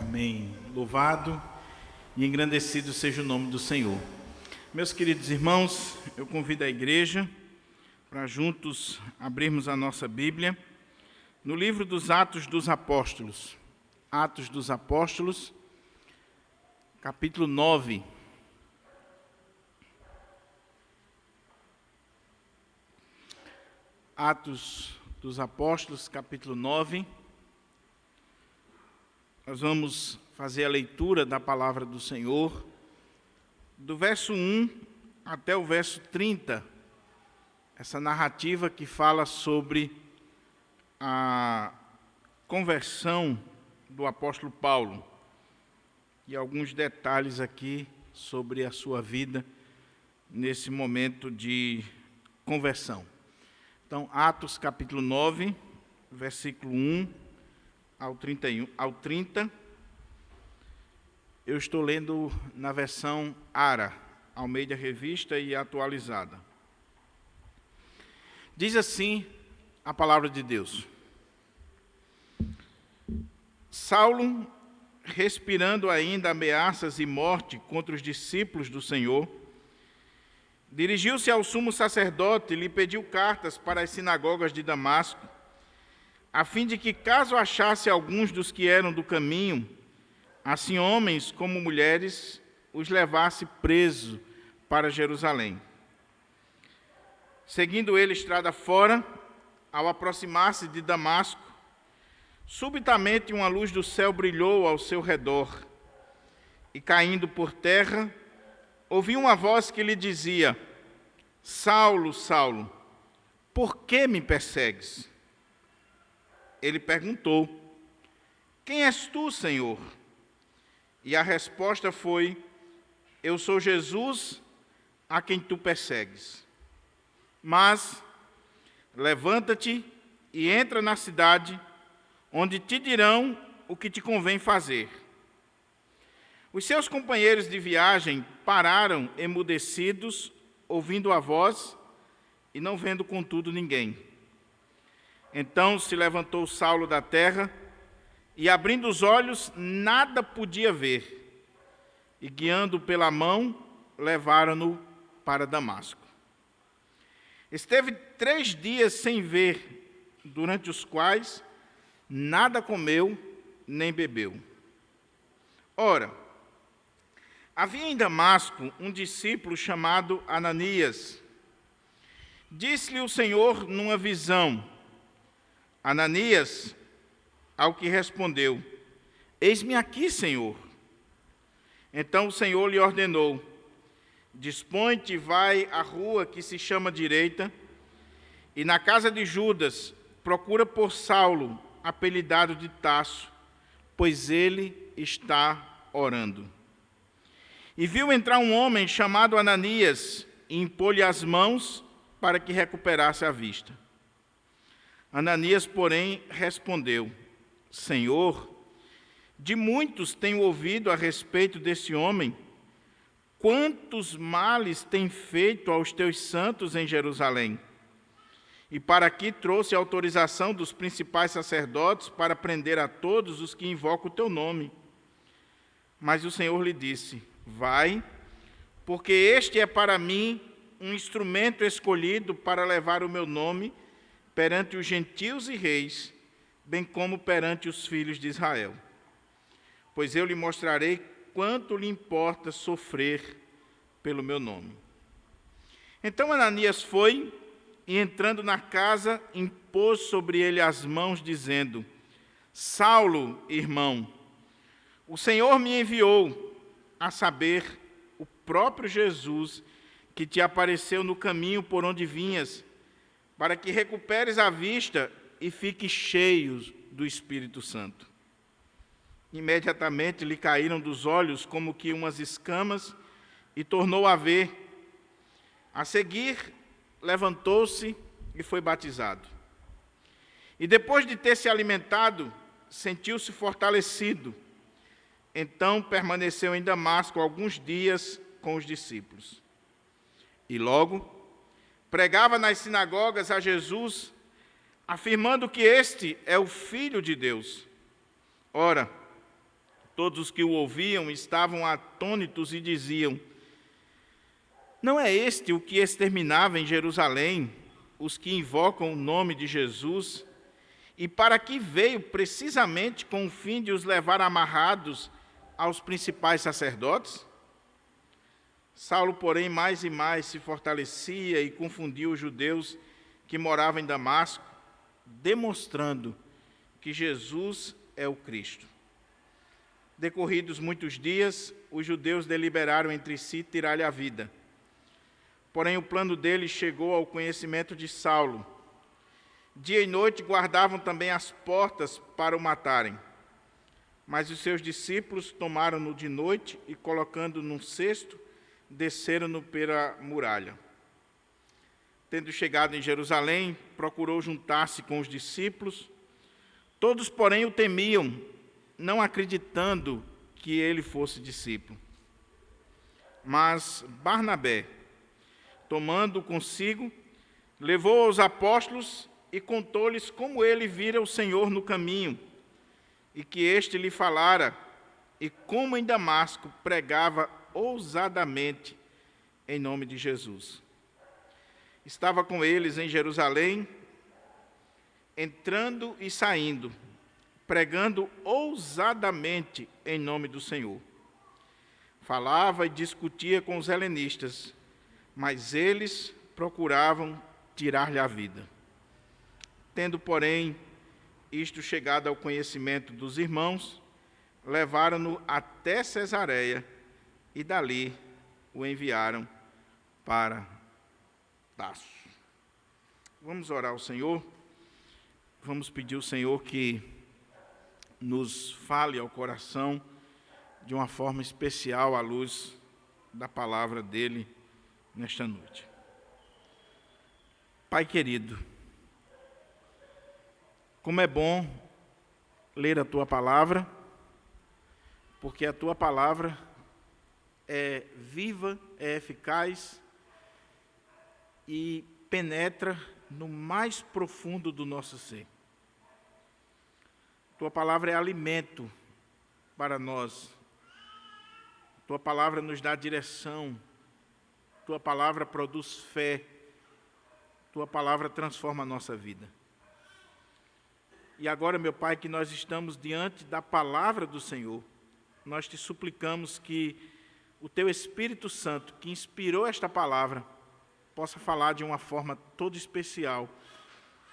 Amém. Louvado e engrandecido seja o nome do Senhor. Meus queridos irmãos, eu convido a igreja para juntos abrirmos a nossa Bíblia no livro dos Atos dos Apóstolos. Atos dos Apóstolos, capítulo 9. Atos dos Apóstolos, capítulo 9. Nós vamos fazer a leitura da palavra do Senhor, do verso 1 até o verso 30, essa narrativa que fala sobre a conversão do apóstolo Paulo, e alguns detalhes aqui sobre a sua vida nesse momento de conversão. Então, Atos capítulo 9, versículo 1 ao 30, eu estou lendo na versão ARA, Almeida Revista e Atualizada. Diz assim a palavra de Deus: Saulo, respirando ainda ameaças e morte contra os discípulos do Senhor, dirigiu-se ao sumo sacerdote e lhe pediu cartas para as sinagogas de Damasco, a fim de que, caso achasse alguns dos que eram do caminho, assim homens como mulheres, os levasse preso para Jerusalém. Seguindo ele estrada fora, ao aproximar-se de Damasco, subitamente uma luz do céu brilhou ao seu redor, e caindo por terra, ouviu uma voz que lhe dizia: Saulo, Saulo, por que me persegues? Ele perguntou: Quem és tu, Senhor? E a resposta foi: Eu sou Jesus, a quem tu persegues. Mas levanta-te e entra na cidade, onde te dirão o que te convém fazer. Os seus companheiros de viagem pararam emudecidos, ouvindo a voz e não vendo, contudo, ninguém. Então se levantou Saulo da terra, e abrindo os olhos, nada podia ver, e guiando pela mão, levaram-no para Damasco. Esteve 3 dias sem ver, durante os quais nada comeu nem bebeu. Ora, havia em Damasco um discípulo chamado Ananias. Disse-lhe o Senhor numa visão: Ananias, ao que respondeu: Eis-me aqui, Senhor. Então o Senhor lhe ordenou: Dispõe-te e vai à rua que se chama Direita, e na casa de Judas procura por Saulo, apelidado de Tarso, pois ele está orando. E viu entrar um homem chamado Ananias, e impôs-lhe as mãos para que recuperasse a vista. Ananias, porém, respondeu: Senhor, de muitos tenho ouvido a respeito desse homem, quantos males tem feito aos teus santos em Jerusalém. E para aqui trouxe a autorização dos principais sacerdotes para prender a todos os que invocam o teu nome. Mas o Senhor lhe disse: Vai, porque este é para mim um instrumento escolhido para levar o meu nome perante os gentios e reis, bem como perante os filhos de Israel. Pois eu lhe mostrarei quanto lhe importa sofrer pelo meu nome. Então Ananias foi, e entrando na casa, impôs sobre ele as mãos, dizendo: Saulo, irmão, o Senhor me enviou, a saber, o próprio Jesus, que te apareceu no caminho por onde vinhas, para que recuperes a vista e fiques cheio do Espírito Santo. Imediatamente lhe caíram dos olhos como que umas escamas, e tornou a ver. A seguir, levantou-se e foi batizado. E depois de ter se alimentado, sentiu-se fortalecido. Então permaneceu em Damasco alguns dias com os discípulos. E logo pregava nas sinagogas a Jesus, afirmando que este é o Filho de Deus. Ora, Todos os que o ouviam estavam atônitos e diziam: não é este o que exterminava em Jerusalém os que invocam o nome de Jesus? E para que veio precisamente com o fim de os levar amarrados aos principais sacerdotes? Saulo, porém, mais e mais se fortalecia e confundia os judeus que moravam em Damasco, demonstrando que Jesus é o Cristo. Decorridos muitos dias, os judeus deliberaram entre si tirar-lhe a vida. Porém, o plano deles chegou ao conhecimento de Saulo. Dia e noite guardavam também as portas para o matarem. Mas os seus discípulos tomaram-no de noite e, colocando-o num cesto, desceram-no pela muralha. Tendo chegado em Jerusalém, procurou juntar-se com os discípulos. Todos, porém, o temiam, não acreditando que ele fosse discípulo. Mas Barnabé, tomando-o consigo, levou aos apóstolos e contou-lhes como ele vira o Senhor no caminho, e que este lhe falara, e como em Damasco pregava ousadamente em nome de Jesus. Estava com eles em Jerusalém, entrando e saindo, pregando ousadamente em nome do Senhor. Falava e discutia com os helenistas, mas eles procuravam tirar-lhe a vida. Tendo, porém, isto chegado ao conhecimento dos irmãos, levaram-no até Cesareia e dali o enviaram para Tarso. Vamos orar ao Senhor, vamos pedir ao Senhor que nos fale ao coração de uma forma especial à luz da palavra dele nesta noite. Pai querido, como é bom ler a Tua palavra, porque a Tua palavra é viva, é eficaz e penetra no mais profundo do nosso ser. Tua palavra é alimento para nós. Tua palavra nos dá direção. Tua palavra produz fé. Tua palavra transforma a nossa vida. E agora, meu Pai, que nós estamos diante da palavra do Senhor, nós te suplicamos que o Teu Espírito Santo, que inspirou esta palavra, possa falar de uma forma toda especial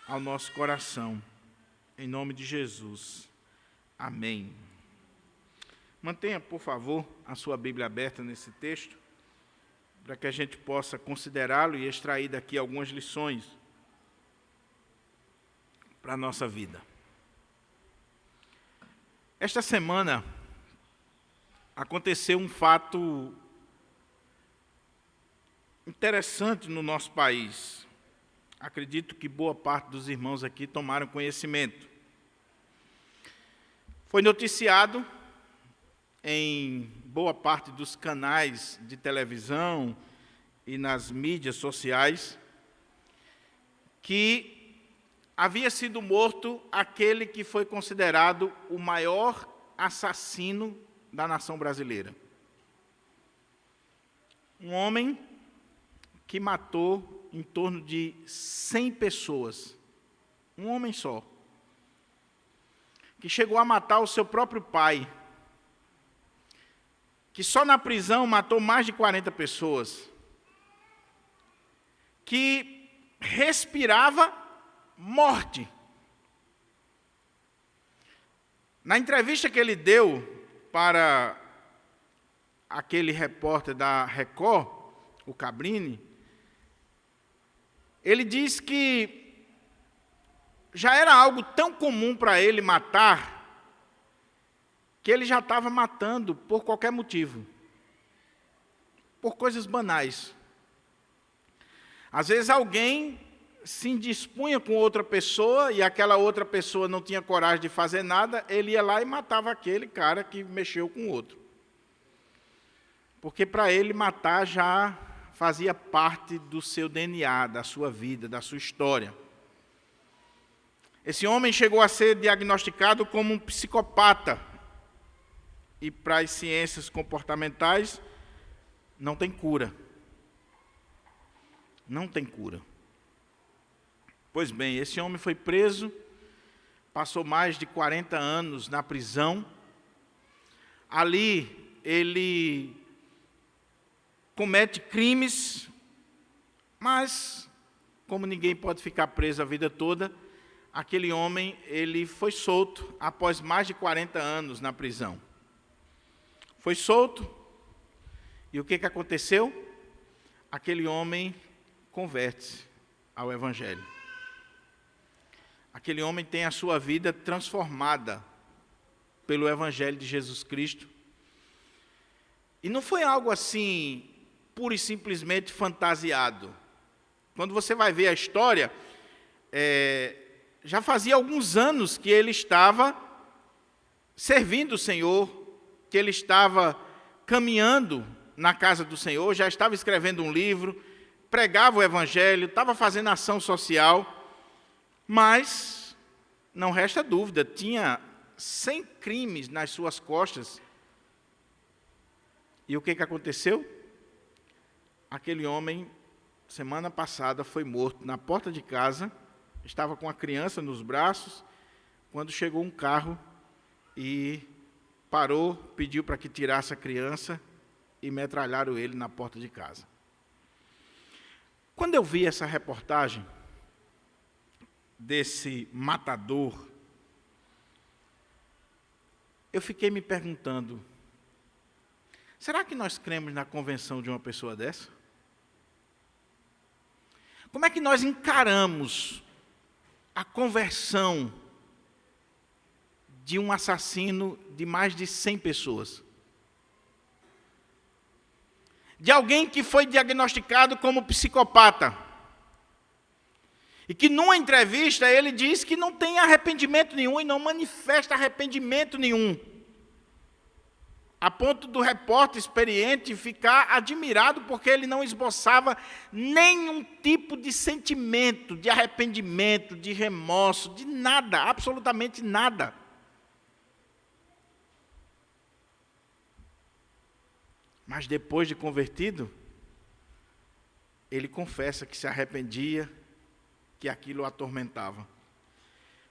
ao nosso coração. Em nome de Jesus. Amém. Mantenha, por favor, a sua Bíblia aberta nesse texto, para que a gente possa considerá-lo e extrair daqui algumas lições para a nossa vida. Esta semana aconteceu um fato interessante no nosso país. Acredito que boa parte dos irmãos aqui tomaram conhecimento. Foi noticiado em boa parte dos canais de televisão e nas mídias sociais que havia sido morto aquele que foi considerado o maior assassino da nação brasileira. Um homem que matou em torno de 100 pessoas. Um homem só. Que chegou a matar o seu próprio pai. Que só na prisão matou mais de 40 pessoas. Que respirava morte. Na entrevista que ele deu para aquele repórter da Record, o Cabrini, ele diz que já era algo tão comum para ele matar, que ele já estava matando por qualquer motivo, por coisas banais. Às vezes alguém se indispunha com outra pessoa e aquela outra pessoa não tinha coragem de fazer nada, ele ia lá e matava aquele cara que mexeu com o outro. Porque para ele matar já fazia parte do seu DNA, da sua vida, da sua história. Esse homem chegou a ser diagnosticado como um psicopata. e para as ciências comportamentais, não tem cura. Não tem cura. Pois bem, esse homem foi preso, passou mais de 40 anos na prisão. Ali ele comete crimes, mas como ninguém pode ficar preso a vida toda, aquele homem ele foi solto após mais de 40 anos na prisão. Foi solto, e o que aconteceu? Aquele homem converte-se ao Evangelho. Aquele homem tem a sua vida transformada pelo Evangelho de Jesus Cristo. E não foi algo assim, pura e simplesmente fantasiado. Quando você vai ver a história, já fazia alguns anos que ele estava servindo o Senhor, que ele estava caminhando na casa do Senhor, já estava escrevendo um livro, pregava o Evangelho, estava fazendo ação social, mas não resta dúvida, tinha 100 crimes nas suas costas. E o que aconteceu? Aquele homem, semana passada, foi morto na porta de casa, estava com a criança nos braços, quando chegou um carro e parou, pediu para que tirasse a criança e metralharam ele na porta de casa. Quando eu vi essa reportagem desse matador, eu fiquei me perguntando, será que nós cremos na conversão de uma pessoa dessa? Como é que nós encaramos a conversão de um assassino de mais de 100 pessoas? De alguém que foi diagnosticado como psicopata. E que numa entrevista ele diz que não tem arrependimento nenhum e não manifesta arrependimento nenhum. A ponto do repórter experiente ficar admirado porque ele não esboçava nenhum tipo de sentimento, de arrependimento, de remorso, de nada, absolutamente nada. Mas depois de convertido, ele confessa que se arrependia, que aquilo o atormentava.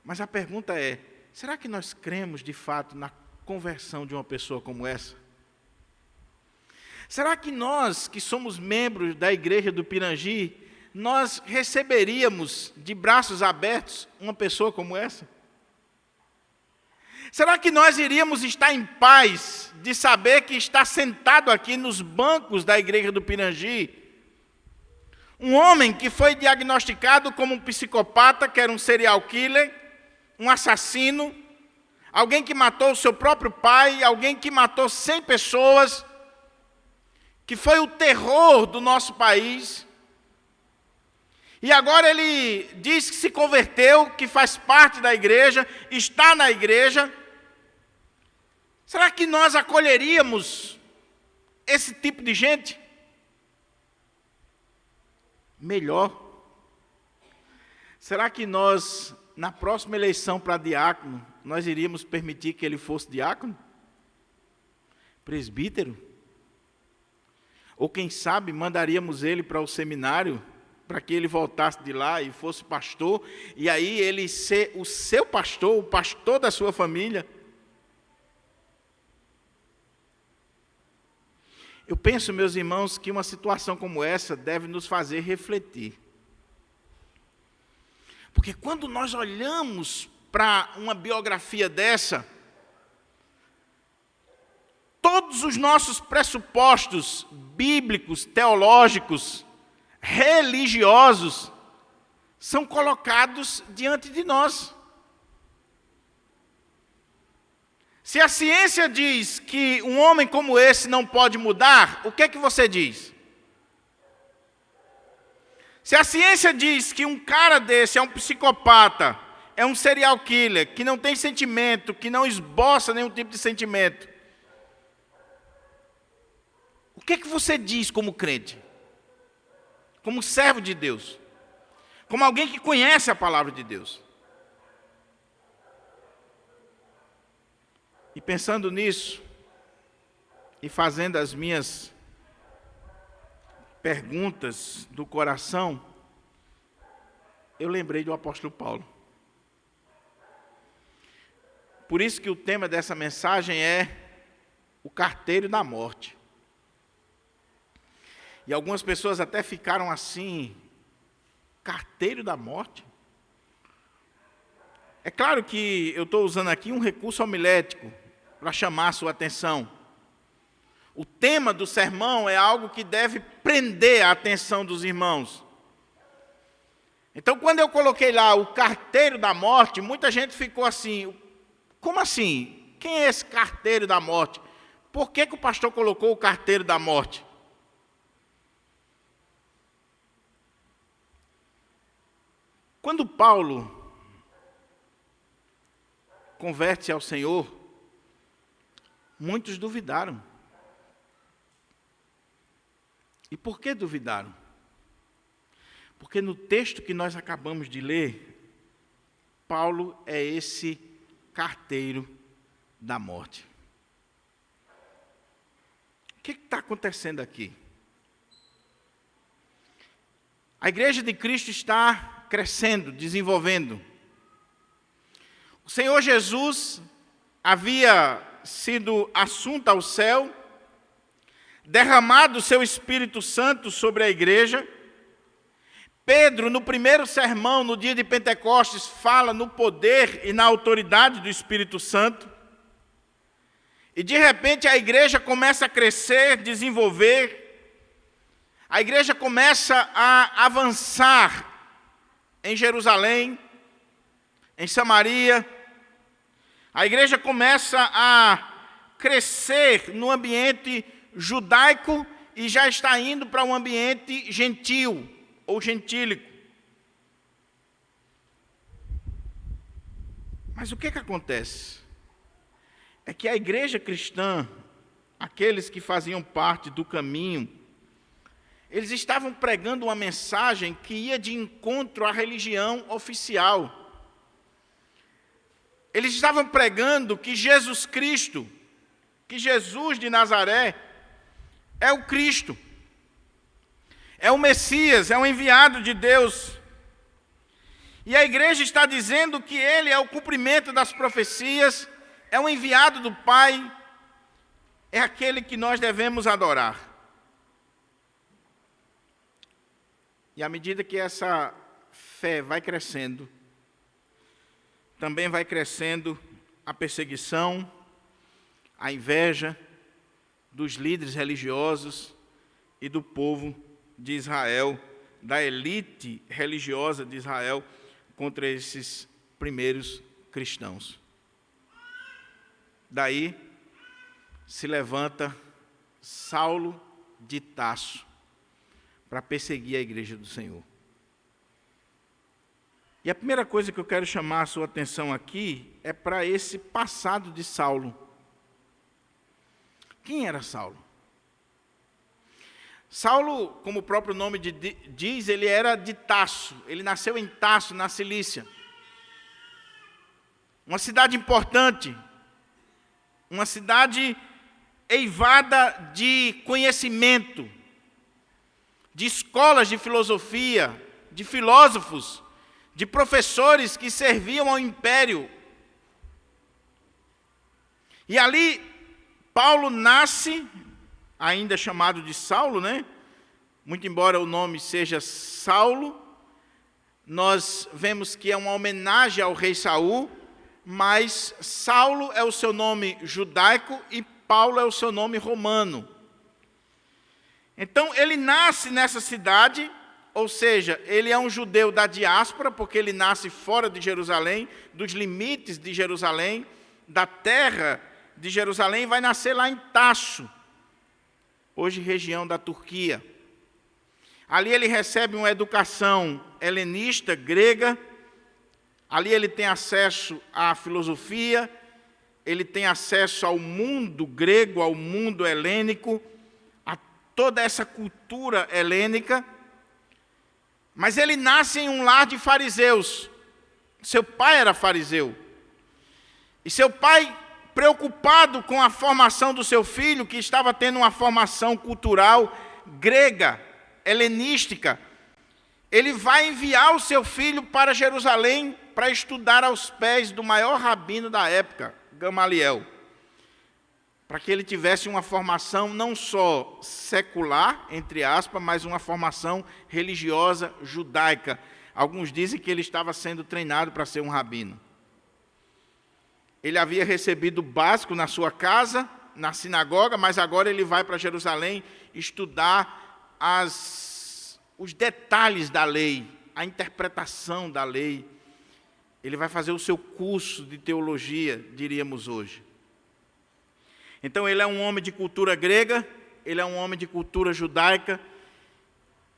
Mas a pergunta é, será que nós cremos de fato na conversão de uma pessoa como essa? Será que nós, que somos membros da igreja do Pirangi, nós receberíamos de braços abertos uma pessoa como essa? Será que nós iríamos estar em paz de saber que está sentado aqui nos bancos da igreja do Pirangi um homem que foi diagnosticado como um psicopata, que era um serial killer, um assassino, alguém que matou o seu próprio pai, alguém que matou 100 pessoas, que foi o terror do nosso país. E agora ele diz que se converteu, que faz parte da igreja, está na igreja. Será que nós acolheríamos esse tipo de gente? Melhor. Será que nós, na próxima eleição para diácono, nós iríamos permitir que ele fosse diácono? Presbítero? Ou quem sabe mandaríamos ele para o seminário, para que ele voltasse de lá e fosse pastor, e aí ele ser o seu pastor, o pastor da sua família? Eu penso, meus irmãos, que uma situação como essa deve nos fazer refletir. Porque quando nós olhamos para uma biografia dessa, todos os nossos pressupostos bíblicos, teológicos, religiosos, são colocados diante de nós. Se a ciência diz que um homem como esse não pode mudar, o que é que você diz? Se a ciência diz que um cara desse é um psicopata, é um serial killer, que não tem sentimento, que não esboça nenhum tipo de sentimento, o que é que você diz como crente? Como servo de Deus? Como alguém que conhece a palavra de Deus? E pensando nisso, e fazendo as minhas perguntas do coração, eu lembrei do apóstolo Paulo. Por isso que o tema dessa mensagem é o carteiro da morte. E algumas pessoas até ficaram assim, carteiro da morte? É claro que eu estou usando aqui um recurso homilético para chamar a sua atenção. O tema do sermão é algo que deve prender a atenção dos irmãos. Então, quando eu coloquei lá o carteiro da morte, muita gente ficou assim, como assim? Quem é esse carteiro da morte? Por que o pastor colocou o carteiro da morte? Quando Paulo converte-se ao Senhor, muitos duvidaram. E por que duvidaram? Porque no texto que nós acabamos de ler, Paulo é esse carteiro da morte. O que está acontecendo aqui? A igreja de Cristo está crescendo, desenvolvendo. O Senhor Jesus havia sido assunto ao céu, derramado o seu Espírito Santo sobre a igreja. Pedro, no primeiro sermão, no dia de Pentecostes, fala no poder e na autoridade do Espírito Santo. E de repente a igreja começa a crescer, desenvolver. A igreja começa a avançar em Jerusalém, em Samaria. A igreja começa a crescer no ambiente judaico e já está indo para um ambiente gentil ou gentílico. Mas o que acontece? É que a igreja cristã, aqueles que faziam parte do caminho, eles estavam pregando uma mensagem que ia de encontro à religião oficial. Eles estavam pregando que Jesus Cristo, que Jesus de Nazaré, é o Cristo, é o Messias, é o enviado de Deus. E a igreja está dizendo que ele é o cumprimento das profecias, é o enviado do Pai, é aquele que nós devemos adorar. E à medida que essa fé vai crescendo, também vai crescendo a perseguição, a inveja dos líderes religiosos e do povo de Israel, da elite religiosa de Israel, contra esses primeiros cristãos. Daí se levanta Saulo de Tarso para perseguir a igreja do Senhor. E a primeira coisa que eu quero chamar a sua atenção aqui é para esse passado de Saulo. Quem era Saulo? Saulo, como o próprio nome diz, ele era de Tarso. Ele nasceu em Tarso, na Cilícia. Uma cidade importante. Uma cidade eivada de conhecimento, de escolas de filosofia, de filósofos, de professores que serviam ao império. E ali, Paulo nasce, ainda chamado de Saulo, né? Muito embora o nome seja Saulo, nós vemos que é uma homenagem ao rei Saul, mas Saulo é o seu nome judaico e Paulo é o seu nome romano. Então, ele nasce nessa cidade, ou seja, ele é um judeu da diáspora, porque ele nasce fora de Jerusalém, dos limites de Jerusalém, da terra de Jerusalém, vai nascer lá em Tarso, hoje região da Turquia. Ali ele recebe uma educação helenista, grega. Ali ele tem acesso à filosofia, ele tem acesso ao mundo grego, ao mundo helênico, a toda essa cultura helênica. Mas ele nasce em um lar de fariseus. Seu pai era fariseu. E seu pai preocupado com a formação do seu filho, que estava tendo uma formação cultural grega, helenística, ele vai enviar o seu filho para Jerusalém para estudar aos pés do maior rabino da época, Gamaliel, para que ele tivesse uma formação não só secular, entre aspas, mas uma formação religiosa judaica. Alguns dizem que ele estava sendo treinado para ser um rabino. Ele havia recebido o básico na sua casa, na sinagoga, mas agora ele vai para Jerusalém estudar os detalhes da lei, a interpretação da lei. Ele vai fazer o seu curso de teologia, diríamos hoje. Então ele é um homem de cultura grega, ele é um homem de cultura judaica,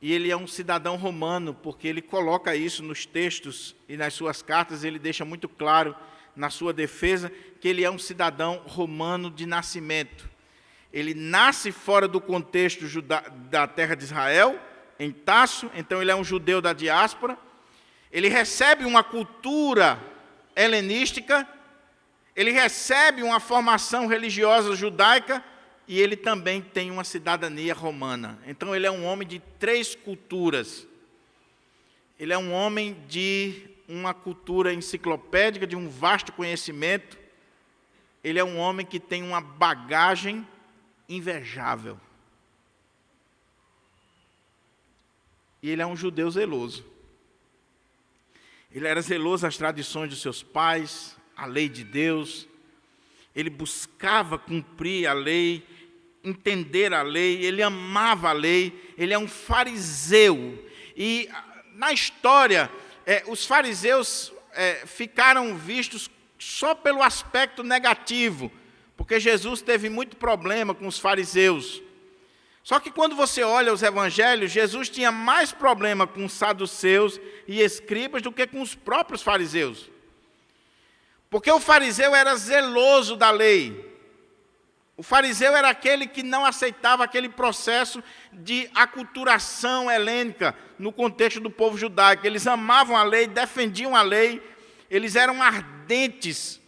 e ele é um cidadão romano, porque ele coloca isso nos textos e nas suas cartas, ele deixa muito claro na sua defesa que ele é um cidadão romano de nascimento. Ele nasce fora do contexto da terra de Israel, em Tarso, então ele é um judeu da diáspora. Ele recebe uma cultura helenística, ele recebe uma formação religiosa judaica e ele também tem uma cidadania romana. Então ele é um homem de 3 culturas. Ele é um homem de uma cultura enciclopédica, de um vasto conhecimento. Ele é um homem que tem uma bagagem invejável. E ele é um judeu zeloso. Ele era zeloso às tradições dos seus pais, à lei de Deus. Ele buscava cumprir a lei, entender a lei, ele amava a lei, ele é um fariseu. E na história, os fariseus ficaram vistos só pelo aspecto negativo, porque Jesus teve muito problema com os fariseus. Só que quando você olha os evangelhos, Jesus tinha mais problema com os saduceus e escribas do que com os próprios fariseus. Porque o fariseu era zeloso da lei. O fariseu era aquele que não aceitava aquele processo de aculturação helênica no contexto do povo judaico. Eles amavam a lei, defendiam a lei, eles eram ardentes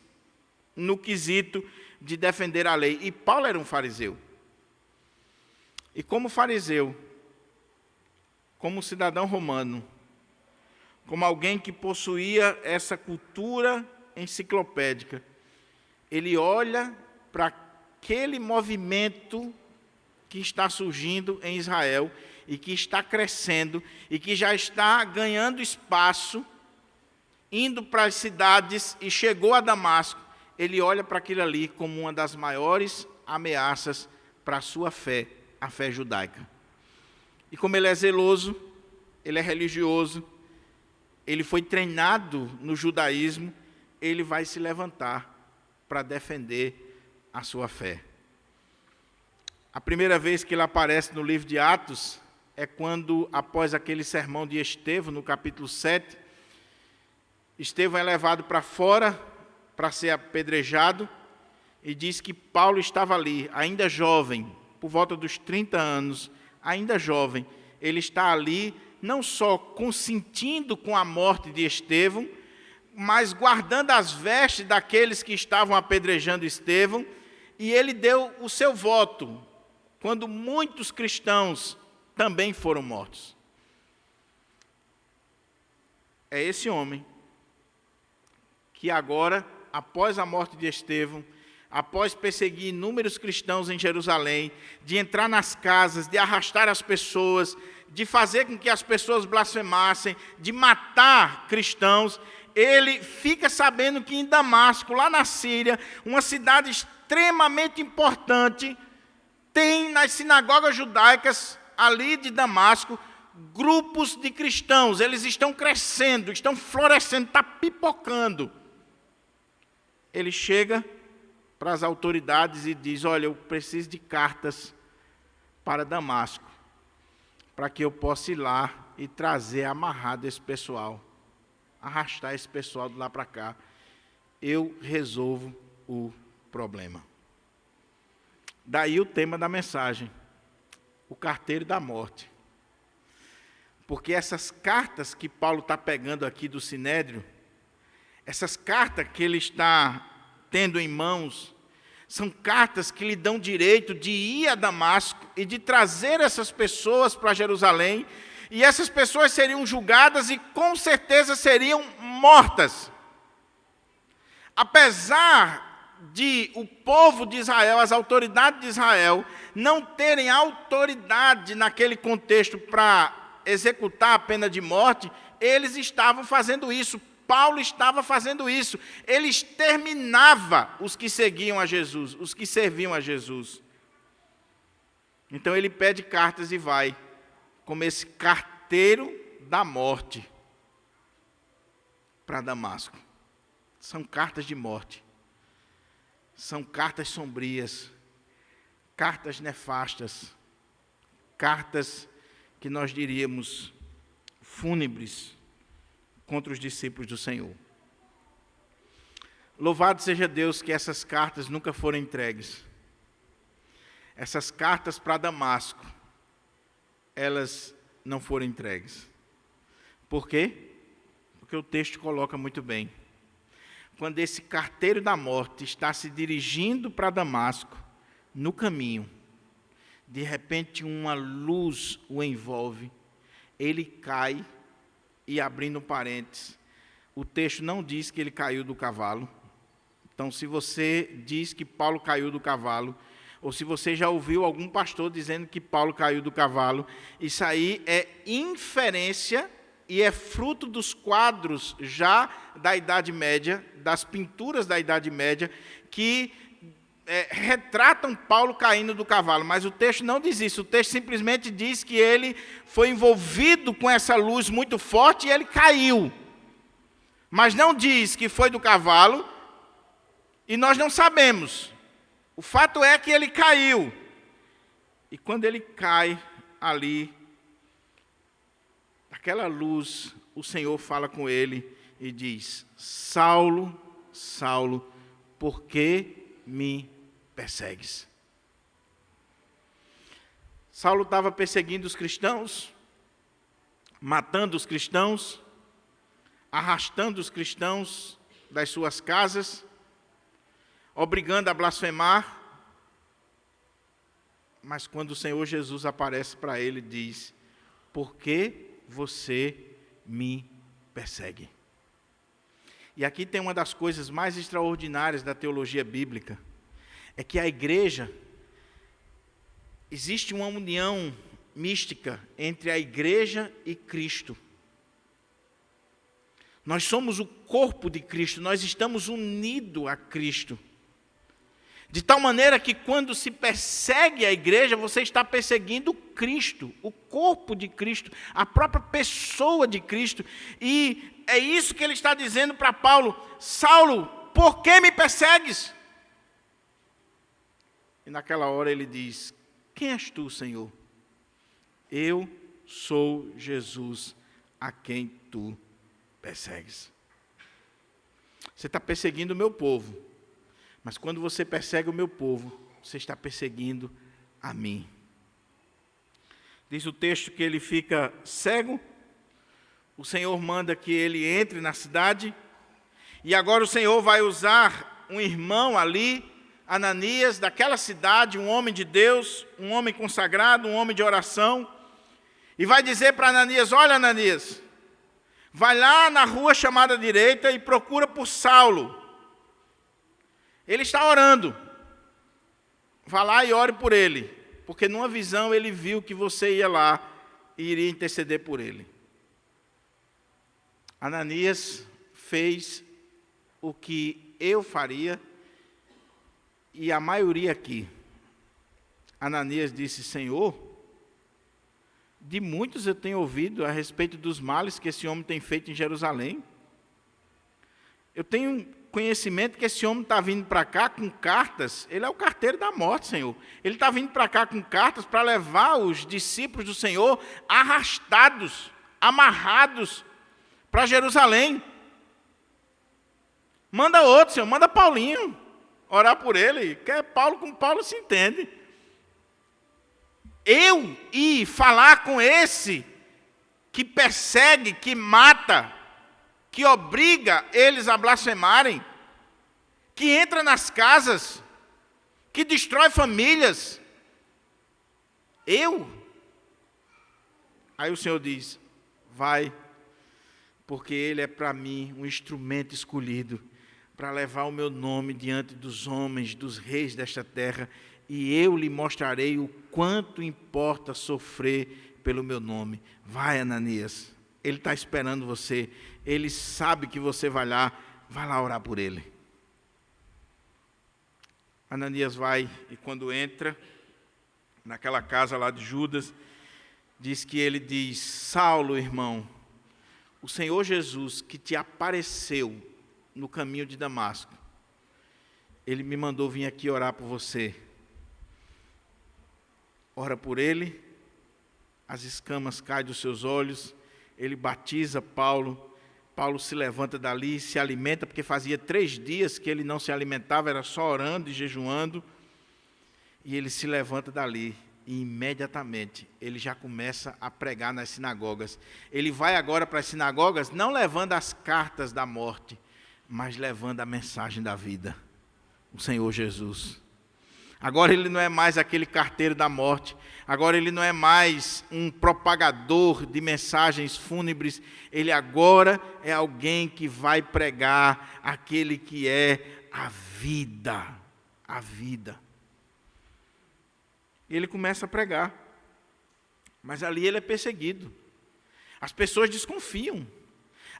no quesito de defender a lei. E Paulo era um fariseu. E como fariseu, como cidadão romano, como alguém que possuía essa cultura enciclopédica, ele olha para aquele movimento que está surgindo em Israel e que está crescendo e que já está ganhando espaço, indo para as cidades e chegou a Damasco. Ele olha para aquilo ali como uma das maiores ameaças para a sua fé, a fé judaica. E como ele é zeloso, ele é religioso, ele foi treinado no judaísmo, ele vai se levantar para defender a sua fé. A primeira vez que ele aparece no livro de Atos é quando, após aquele sermão de Estevão, no capítulo 7, Estevão é levado para fora para ser apedrejado e diz que Paulo estava ali, ainda jovem, por volta dos 30 anos, ainda jovem. Ele está ali não só consentindo com a morte de Estevão, mas guardando as vestes daqueles que estavam apedrejando Estevão, e ele deu o seu voto, quando muitos cristãos também foram mortos. É esse homem que agora, após a morte de Estevão, após perseguir inúmeros cristãos em Jerusalém, de entrar nas casas, de arrastar as pessoas, de fazer com que as pessoas blasfemassem, de matar cristãos, ele fica sabendo que em Damasco, lá na Síria, uma cidade extremamente importante, tem nas sinagogas judaicas ali de Damasco, grupos de cristãos. Eles estão crescendo, estão florescendo, está pipocando. Ele chega para as autoridades e diz: olha, eu preciso de cartas para Damasco, para que eu possa ir lá e trazer amarrado esse pessoal, arrastar esse pessoal de lá para cá. Eu resolvo o problema. Daí o tema da mensagem: o carteiro da morte. Porque essas cartas que Paulo está pegando aqui do Sinédrio, essas cartas que ele está tendo em mãos, São cartas que lhe dão direito de ir a Damasco e de trazer essas pessoas para Jerusalém, e essas pessoas seriam julgadas e com certeza seriam mortas. Apesar de o povo de Israel, as autoridades de Israel, não terem autoridade naquele contexto para executar a pena de morte, eles estavam fazendo isso. Paulo estava fazendo isso. Ele exterminava os que seguiam a Jesus, os que serviam a Jesus. Então ele pede cartas e vai, como esse carteiro da morte, para Damasco. São cartas de morte. São cartas sombrias, cartas nefastas, cartas que nós diríamos fúnebres contra os discípulos do Senhor. Louvado seja Deus que essas cartas nunca foram entregues. Essas cartas para Damasco, elas não foram entregues. Por quê? Porque o texto coloca muito bem. Quando esse carteiro da morte está se dirigindo para Damasco, no caminho, de repente uma luz o envolve, ele cai, e abrindo parênteses, o texto não diz que ele caiu do cavalo. Então, se você diz que Paulo caiu do cavalo, ou se você já ouviu algum pastor dizendo que Paulo caiu do cavalo, isso aí é inferência e é fruto dos quadros já da Idade Média, das pinturas da Idade Média, que retratam Paulo caindo do cavalo. Mas o texto não diz isso, o texto simplesmente diz que ele foi envolvido com essa luz muito forte e ele caiu. Mas não diz que foi do cavalo, e nós não sabemos. O fato é que ele caiu. E quando ele cai ali, aquela luz, o Senhor fala com ele e diz: Saulo, Saulo, por que me persegues? Saulo estava perseguindo os cristãos, matando os cristãos, arrastando os cristãos das suas casas, obrigando a blasfemar. Mas quando o Senhor Jesus aparece para ele, diz: por que você me persegue? E aqui tem uma das coisas mais extraordinárias da teologia bíblica, é que a igreja, existe uma união mística entre a igreja e Cristo. Nós somos o corpo de Cristo, nós estamos unidos a Cristo. De tal maneira que quando se persegue a igreja, você está perseguindo Cristo, o corpo de Cristo, a própria pessoa de Cristo. E é isso que ele está dizendo para Paulo: Saulo, por que me persegues? E naquela hora ele diz: quem és tu, Senhor? Eu sou Jesus, a quem tu persegues. Você está perseguindo o meu povo. Mas quando você persegue o meu povo, você está perseguindo a mim. Diz o texto que ele fica cego. O Senhor manda que ele entre na cidade. E agora o Senhor vai usar um irmão ali, Ananias, daquela cidade, um homem de Deus, um homem consagrado, um homem de oração. E vai dizer para Ananias: olha, Ananias, vai lá na rua chamada direita e procura por Saulo. Ele está orando. Vá lá e ore por ele, porque numa visão ele viu que você ia lá e iria interceder por ele. Ananias fez o que eu faria e a maioria aqui. Ananias disse: Senhor, de muitos eu tenho ouvido a respeito dos males que esse homem tem feito em Jerusalém. Eu tenho conhecimento que esse homem está vindo para cá com cartas. Ele é o carteiro da morte, Senhor. Ele está vindo para cá com cartas para levar os discípulos do Senhor arrastados, amarrados para Jerusalém. Manda outro, Senhor, manda Paulinho orar por ele, que é Paulo, com Paulo se entende. Eu ir falar com esse que persegue, que mata, que obriga eles a blasfemarem, que entra nas casas, que destrói famílias. Eu? Aí o Senhor diz, vai, porque ele é para mim um instrumento escolhido para levar o meu nome diante dos homens, dos reis desta terra, e eu lhe mostrarei o quanto importa sofrer pelo meu nome. Vai, Ananias, ele está esperando você, ele sabe que você vai lá orar por ele. Ananias vai, e quando entra naquela casa lá de Judas, diz que ele diz, Saulo, irmão, o Senhor Jesus que te apareceu no caminho de Damasco, ele me mandou vir aqui orar por você. Ora por ele, as escamas caem dos seus olhos, ele batiza Paulo, Paulo se levanta dali, se alimenta, porque fazia 3 dias que ele não se alimentava, era só orando e jejuando, e ele se levanta dali, e imediatamente ele já começa a pregar nas sinagogas. Ele vai agora para as sinagogas, não levando as cartas da morte, mas levando a mensagem da vida, o Senhor Jesus. Agora ele não é mais aquele carteiro da morte, agora ele não é mais um propagador de mensagens fúnebres, ele agora é alguém que vai pregar aquele que é a vida, a vida. E ele começa a pregar, mas ali ele é perseguido, as pessoas desconfiam,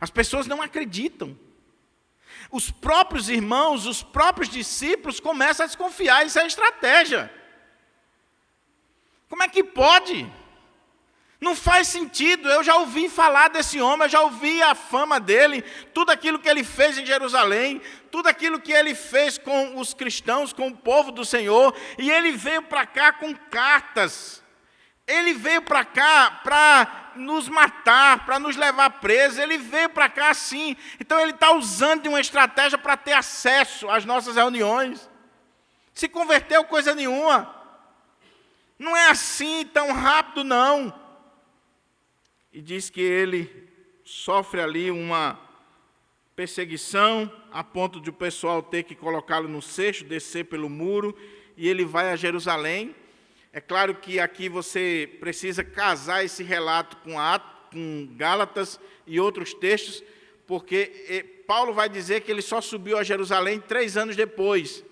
as pessoas não acreditam. Os próprios irmãos, os próprios discípulos começam a desconfiar, isso é estratégia. Como é que pode? Não faz sentido, eu já ouvi falar desse homem, eu já ouvi a fama dele, tudo aquilo que ele fez em Jerusalém, tudo aquilo que ele fez com os cristãos, com o povo do Senhor, e ele veio para cá com cartas. Ele veio para cá para nos matar, para nos levar presos, ele veio para cá assim. Então ele está usando de uma estratégia para ter acesso às nossas reuniões. Se converteu coisa nenhuma. Não é assim tão rápido não. E diz que ele sofre ali uma perseguição, a ponto de o pessoal ter que colocá-lo no cesto, descer pelo muro, e ele vai a Jerusalém. É claro que aqui você precisa casar esse relato com Gálatas e outros textos, porque Paulo vai dizer que ele só subiu a Jerusalém 3 anos depois.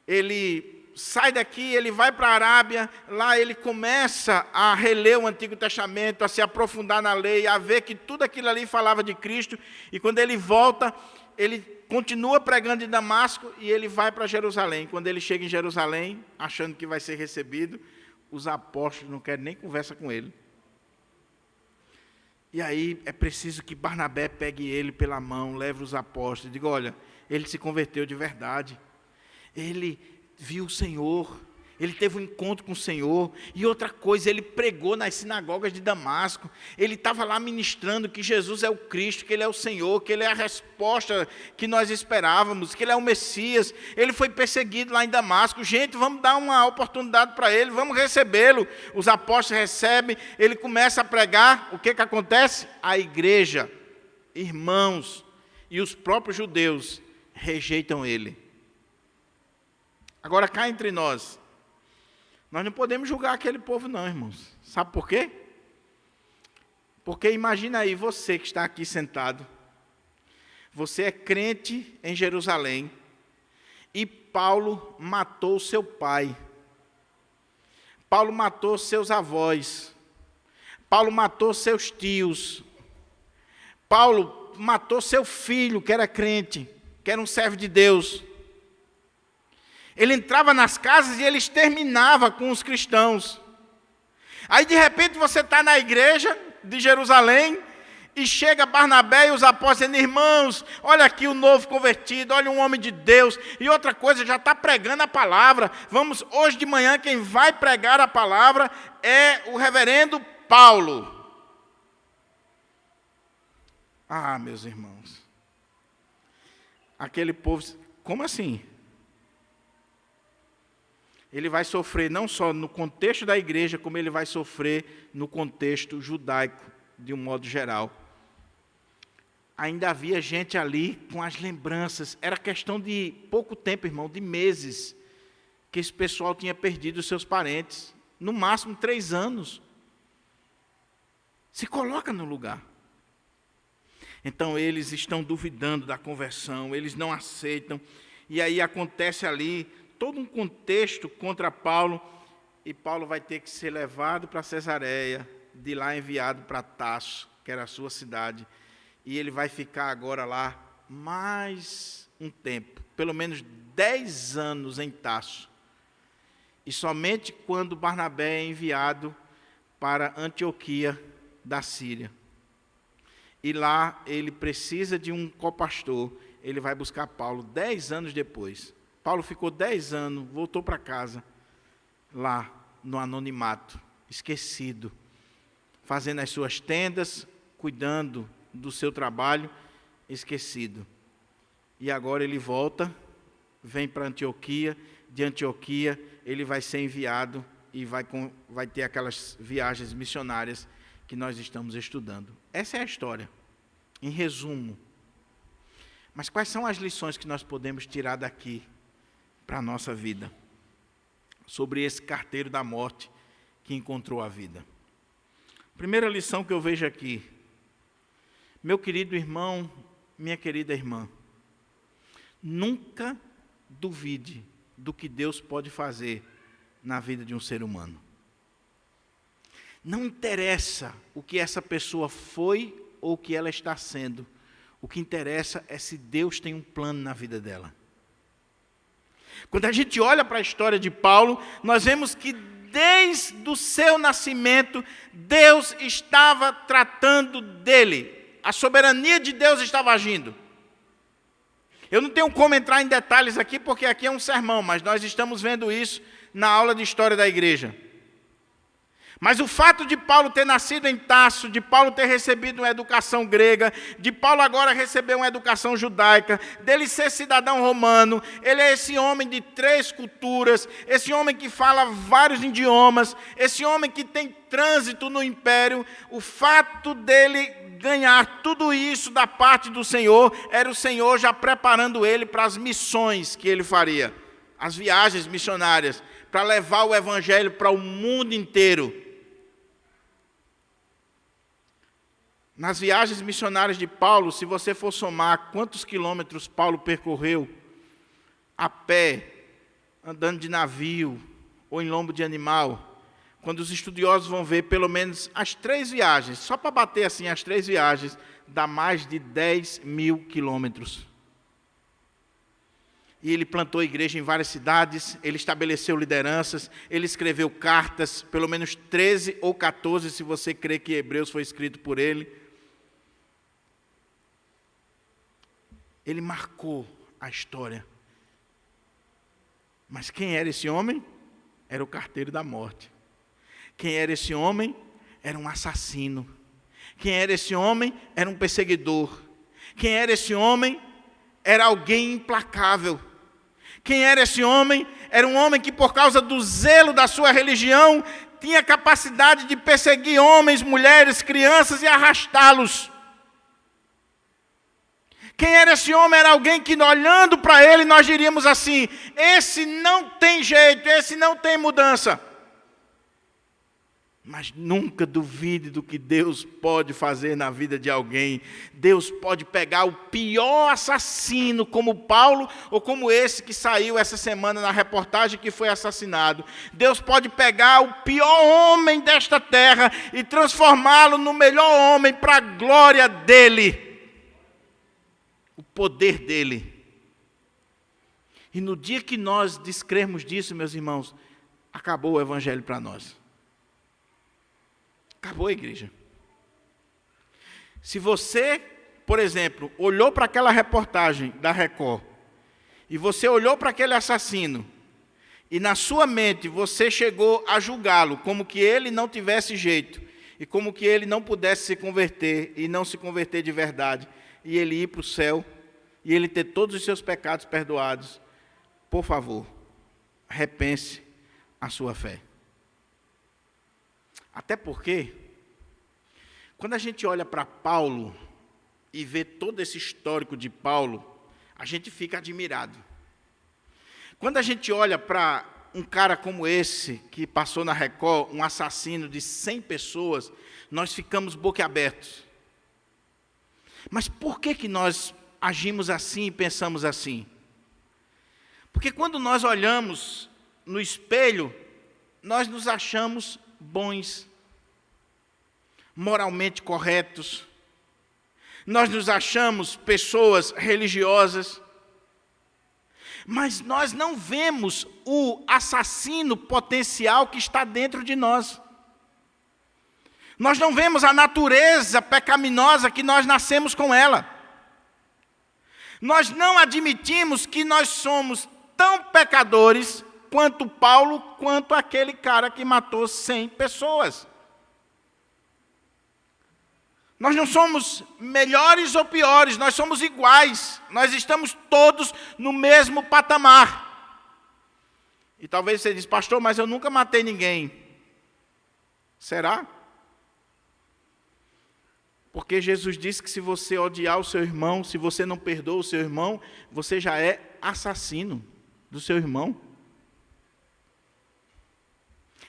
Ele sai daqui, ele vai para a Arábia, lá ele começa a reler o Antigo Testamento, a se aprofundar na lei, a ver que tudo aquilo ali falava de Cristo, e quando ele volta, ele continua pregando em Damasco e ele vai para Jerusalém. Quando ele chega em Jerusalém, achando que vai ser recebido, os apóstolos não querem nem conversa com ele. E aí é preciso que Barnabé pegue ele pela mão, leve os apóstolos e diga, olha, ele se converteu de verdade. Ele viu o Senhor, ele teve um encontro com o Senhor, e outra coisa, ele pregou nas sinagogas de Damasco, ele estava lá ministrando que Jesus é o Cristo, que ele é o Senhor, que ele é a resposta que nós esperávamos, que ele é o Messias. Ele foi perseguido lá em Damasco, gente, vamos dar uma oportunidade para ele, vamos recebê-lo. Os apóstolos recebem, ele começa a pregar, o que acontece? A igreja, irmãos e os próprios judeus rejeitam ele. Agora, cá entre nós não podemos julgar aquele povo não, irmãos. Sabe por quê? Porque imagina aí você que está aqui sentado, você é crente em Jerusalém, e Paulo matou seu pai, Paulo matou seus avós, Paulo matou seus tios, Paulo matou seu filho que era crente, que era um servo de Deus. Ele entrava nas casas e ele exterminava com os cristãos. Aí de repente você está na igreja de Jerusalém e chega Barnabé e os apóstolos dizendo, irmãos, olha aqui o novo convertido, olha um homem de Deus. E outra coisa, já está pregando a palavra. Vamos, hoje de manhã quem vai pregar a palavra é o reverendo Paulo. Ah, meus irmãos, aquele povo, como assim? Ele vai sofrer não só no contexto da igreja, como ele vai sofrer no contexto judaico, de um modo geral. Ainda havia gente ali com as lembranças, era questão de pouco tempo, irmão, de meses, que esse pessoal tinha perdido os seus parentes, no máximo 3 anos. Se coloca no lugar. Então eles estão duvidando da conversão, eles não aceitam, e aí acontece ali todo um contexto contra Paulo, e Paulo vai ter que ser levado para Cesareia, de lá enviado para Tarso, que era a sua cidade, e ele vai ficar agora lá mais um tempo, pelo menos 10 anos em Tarso. E somente quando Barnabé é enviado para Antioquia da Síria. E lá ele precisa de um copastor, ele vai buscar Paulo 10 anos depois. Paulo ficou 10 anos, voltou para casa, lá no anonimato, esquecido, fazendo as suas tendas, cuidando do seu trabalho, esquecido. E agora ele volta, vem para Antioquia, de Antioquia ele vai ser enviado e vai ter aquelas viagens missionárias que nós estamos estudando. Essa é a história, em resumo. Mas quais são as lições que nós podemos tirar daqui para a nossa vida? Sobre esse carteiro da morte que encontrou a vida. Primeira lição que eu vejo aqui. Meu querido irmão, minha querida irmã, nunca duvide do que Deus pode fazer na vida de um ser humano. Não interessa o que essa pessoa foi ou o que ela está sendo. O que interessa é se Deus tem um plano na vida dela. Quando a gente olha para a história de Paulo, nós vemos que desde o seu nascimento, Deus estava tratando dele. A soberania de Deus estava agindo. Eu não tenho como entrar em detalhes aqui, porque aqui é um sermão, mas nós estamos vendo isso na aula de história da igreja. Mas o fato de Paulo ter nascido em Tarso, de Paulo ter recebido uma educação grega, de Paulo agora receber uma educação judaica, dele ser cidadão romano, ele é esse homem de 3 culturas, esse homem que fala vários idiomas, esse homem que tem trânsito no império. O fato dele ganhar tudo isso da parte do Senhor, era o Senhor já preparando ele para as missões que ele faria, as viagens missionárias, para levar o evangelho para o mundo inteiro. Nas viagens missionárias de Paulo, se você for somar quantos quilômetros Paulo percorreu, a pé, andando de navio, ou em lombo de animal, quando os estudiosos vão ver pelo menos as 3 viagens, só para bater assim as 3 viagens, dá mais de 10.000 quilômetros. E ele plantou igreja em várias cidades, ele estabeleceu lideranças, ele escreveu cartas, pelo menos 13 ou 14, se você crê que Hebreus foi escrito por ele. Ele marcou a história. Mas quem era esse homem? Era o carteiro da morte. Quem era esse homem? Era um assassino. Quem era esse homem? Era um perseguidor. Quem era esse homem? Era alguém implacável. Quem era esse homem? Era um homem que, por causa do zelo da sua religião, tinha capacidade de perseguir homens, mulheres, crianças e arrastá-los. Quem era esse homem? Era alguém que, olhando para ele, nós diríamos assim: esse não tem jeito, esse não tem mudança. Mas nunca duvide do que Deus pode fazer na vida de alguém. Deus pode pegar o pior assassino, como Paulo, ou como esse que saiu essa semana na reportagem que foi assassinado. Deus pode pegar o pior homem desta terra e transformá-lo no melhor homem para a glória dele. O poder dele. E no dia que nós descremos disso, meus irmãos, acabou o evangelho para nós. Acabou a igreja. Se você, por exemplo, olhou para aquela reportagem da Record, e você olhou para aquele assassino, e na sua mente você chegou a julgá-lo como que ele não tivesse jeito, e como que ele não pudesse se converter, e não se converter de verdade, e ele ir para o céu, e ele ter todos os seus pecados perdoados, por favor, repense a sua fé. Até porque, quando a gente olha para Paulo e vê todo esse histórico de Paulo, a gente fica admirado. Quando a gente olha para um cara como esse, que passou na Record, um assassino de 100 pessoas, nós ficamos boquiabertos. Mas por que nós agimos assim e pensamos assim? Porque quando nós olhamos no espelho, nós nos achamos bons, moralmente corretos, nós nos achamos pessoas religiosas, mas nós não vemos o assassino potencial que está dentro de nós. Nós não vemos a natureza pecaminosa que nós nascemos com ela. Nós não admitimos que nós somos tão pecadores quanto Paulo, quanto aquele cara que matou 100 pessoas. Nós não somos melhores ou piores, nós somos iguais. Nós estamos todos no mesmo patamar. E talvez você diz, pastor, mas eu nunca matei ninguém. Será? Porque Jesus disse que se você odiar o seu irmão, se você não perdoa o seu irmão, você já é assassino do seu irmão.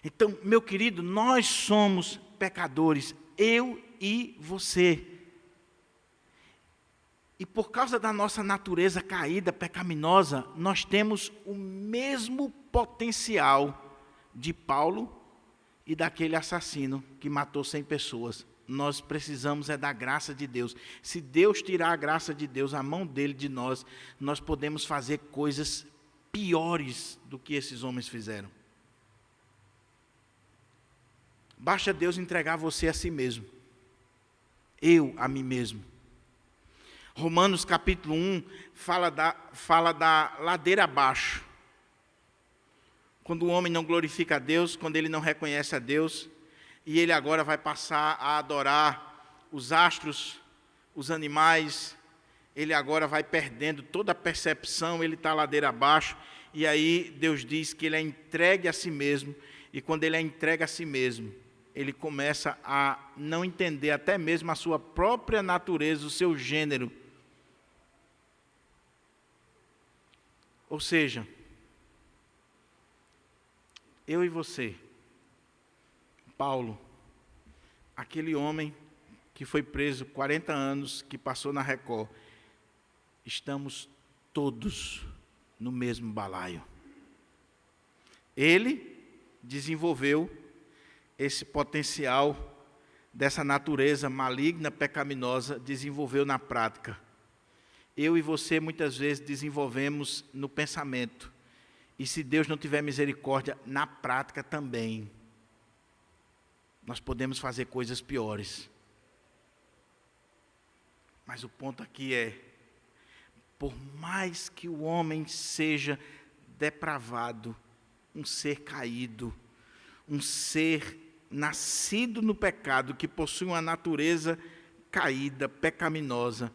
Então, meu querido, nós somos pecadores, eu e você. E por causa da nossa natureza caída, pecaminosa, nós temos o mesmo potencial de Paulo e daquele assassino que matou 100 pessoas. Nós precisamos da graça de Deus. Se Deus tirar a graça de Deus, a mão dele de nós, nós podemos fazer coisas piores do que esses homens fizeram. Basta Deus entregar você a si mesmo. Eu a mim mesmo. Romanos capítulo 1 fala da ladeira abaixo. Quando o homem não glorifica a Deus, quando ele não reconhece a Deus, e ele agora vai passar a adorar os astros, os animais, ele agora vai perdendo toda a percepção, ele está ladeira abaixo, e aí Deus diz que ele é entregue a si mesmo, e quando ele é entregue a si mesmo, ele começa a não entender até mesmo a sua própria natureza, o seu gênero. Ou seja, eu e você, Paulo, aquele homem que foi preso 40 anos, que passou na Record, estamos todos no mesmo balaio. Ele desenvolveu esse potencial dessa natureza maligna, pecaminosa, desenvolveu na prática. Eu e você muitas vezes desenvolvemos no pensamento. E se Deus não tiver misericórdia, na prática também. Nós podemos fazer coisas piores. Mas o ponto aqui é, por mais que o homem seja depravado, um ser caído, um ser nascido no pecado, que possui uma natureza caída, pecaminosa,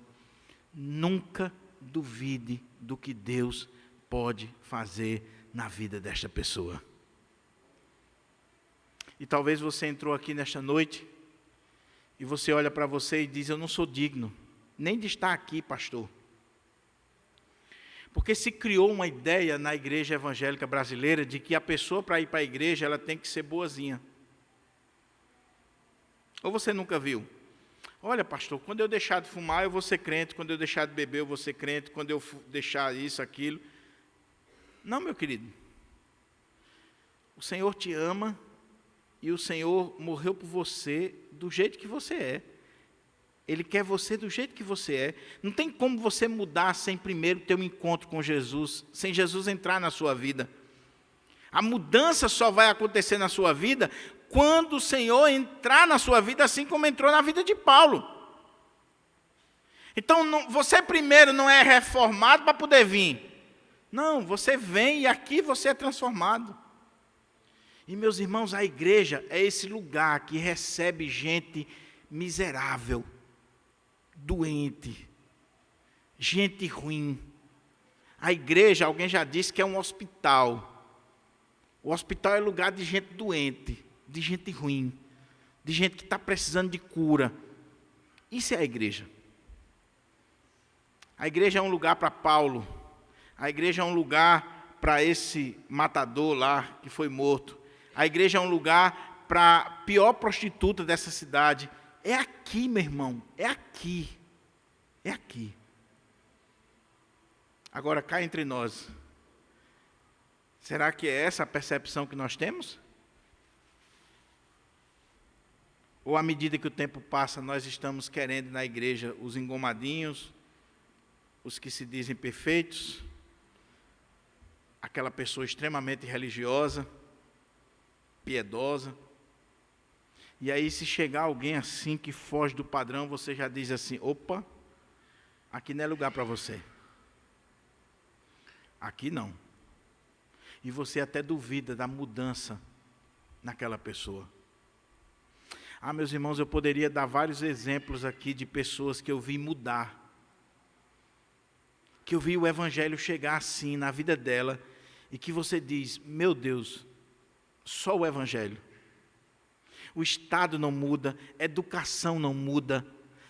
nunca duvide do que Deus pode fazer na vida desta pessoa. E talvez você entrou aqui nesta noite, e você olha para você e diz, eu não sou digno, nem de estar aqui, pastor. Porque se criou uma ideia na igreja evangélica brasileira, de que a pessoa para ir para a igreja, ela tem que ser boazinha. Ou você nunca viu? Olha, pastor, quando eu deixar de fumar, eu vou ser crente, quando eu deixar de beber, eu vou ser crente, quando eu deixar isso, aquilo. Não, meu querido. O Senhor te ama, e o Senhor morreu por você do jeito que você é. Ele quer você do jeito que você é. Não tem como você mudar sem primeiro ter um encontro com Jesus, sem Jesus entrar na sua vida. A mudança só vai acontecer na sua vida quando o Senhor entrar na sua vida, assim como entrou na vida de Paulo. Então, você primeiro não é reformado para poder vir. Não, você vem e aqui você é transformado. E, meus irmãos, a igreja é esse lugar que recebe gente miserável, doente, gente ruim. A igreja, alguém já disse que é um hospital. O hospital é lugar de gente doente, de gente ruim, de gente que está precisando de cura. Isso é a igreja. A igreja é um lugar para Paulo. A igreja é um lugar para esse matador lá que foi morto. A igreja é um lugar para a pior prostituta dessa cidade. É aqui, meu irmão, é aqui. É aqui. Agora, cá entre nós, será que é essa a percepção que nós temos? Ou à medida que o tempo passa, nós estamos querendo na igreja os engomadinhos, os que se dizem perfeitos, aquela pessoa extremamente religiosa, piedosa. E aí, se chegar alguém assim que foge do padrão, você já diz assim: opa, aqui não é lugar para você. Aqui não. E você até duvida da mudança naquela pessoa. Ah, meus irmãos, eu poderia dar vários exemplos aqui de pessoas que eu vi mudar. Que eu vi o evangelho chegar assim na vida dela, e que você diz: meu Deus, só o evangelho. O Estado não muda, a educação não muda,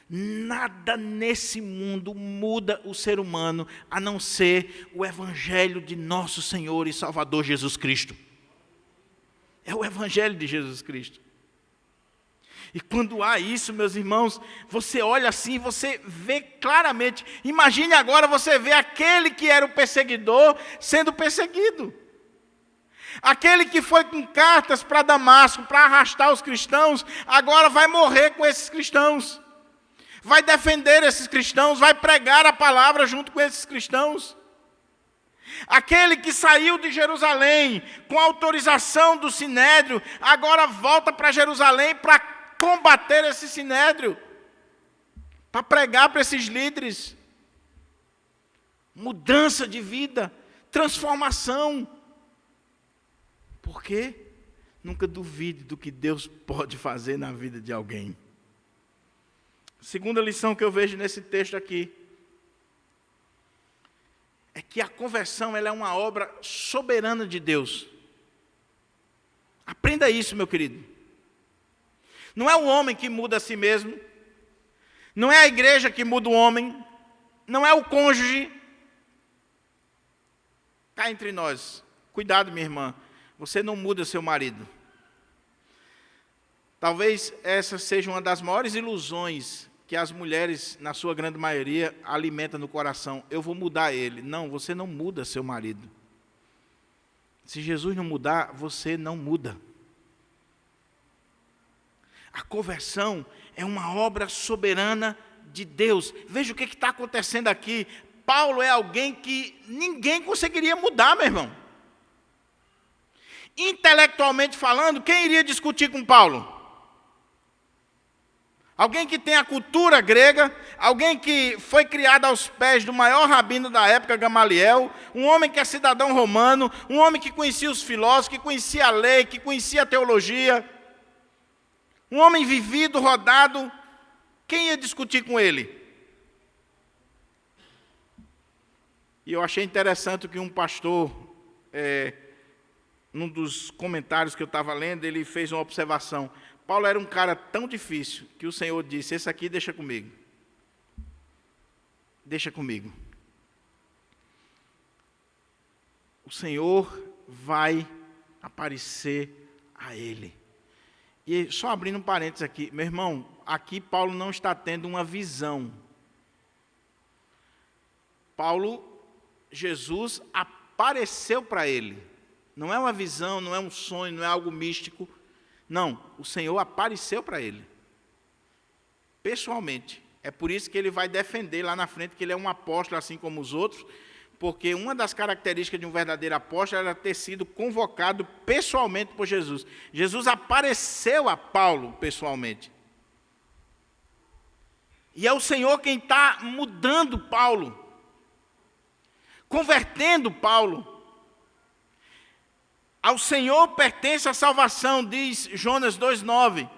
nada nesse mundo muda o ser humano, a não ser o evangelho de nosso Senhor e Salvador Jesus Cristo. É o evangelho de Jesus Cristo. E quando há isso, meus irmãos, você olha assim, você vê claramente. Imagine agora você ver aquele que era o perseguidor sendo perseguido. Aquele que foi com cartas para Damasco para arrastar os cristãos, agora vai morrer com esses cristãos. Vai defender esses cristãos, vai pregar a palavra junto com esses cristãos. Aquele que saiu de Jerusalém com autorização do Sinédrio, agora volta para Jerusalém para combater esse Sinédrio, para pregar para esses líderes. Mudança de vida, transformação. Por quê? Nunca duvide do que Deus pode fazer na vida de alguém. Segunda lição que eu vejo nesse texto aqui é que a conversão ela é uma obra soberana de Deus. Aprenda isso, meu querido. Não é o homem que muda a si mesmo, não é a igreja que muda o homem, não é o cônjuge. Cá entre nós, cuidado, minha irmã, você não muda seu marido. Talvez essa seja uma das maiores ilusões que as mulheres, na sua grande maioria, alimentam no coração. Eu vou mudar ele. Não, você não muda seu marido. Se Jesus não mudar, você não muda. A conversão é uma obra soberana de Deus. Veja o que está acontecendo aqui. Paulo é alguém que ninguém conseguiria mudar, meu irmão. Intelectualmente falando, quem iria discutir com Paulo? Alguém que tem a cultura grega, alguém que foi criado aos pés do maior rabino da época, Gamaliel, um homem que é cidadão romano, um homem que conhecia os filósofos, que conhecia a lei, que conhecia a teologia, um homem vivido, rodado. Quem ia discutir com ele? E eu achei interessante que um pastor, num dos comentários que eu estava lendo, ele fez uma observação. Paulo era um cara tão difícil que o Senhor disse: esse aqui deixa comigo. Deixa comigo. O Senhor vai aparecer a ele. E só abrindo um parênteses aqui, meu irmão, aqui Paulo não está tendo uma visão. Jesus apareceu para ele. Não é uma visão, não é um sonho, não é algo místico. Não, o Senhor apareceu para ele, pessoalmente. É por isso que ele vai defender lá na frente que ele é um apóstolo assim como os outros, porque uma das características de um verdadeiro apóstolo era ter sido convocado pessoalmente por Jesus. Jesus apareceu a Paulo pessoalmente. E é o Senhor quem está mudando Paulo, convertendo Paulo. Ao Senhor pertence a salvação, diz Jonas 2,9.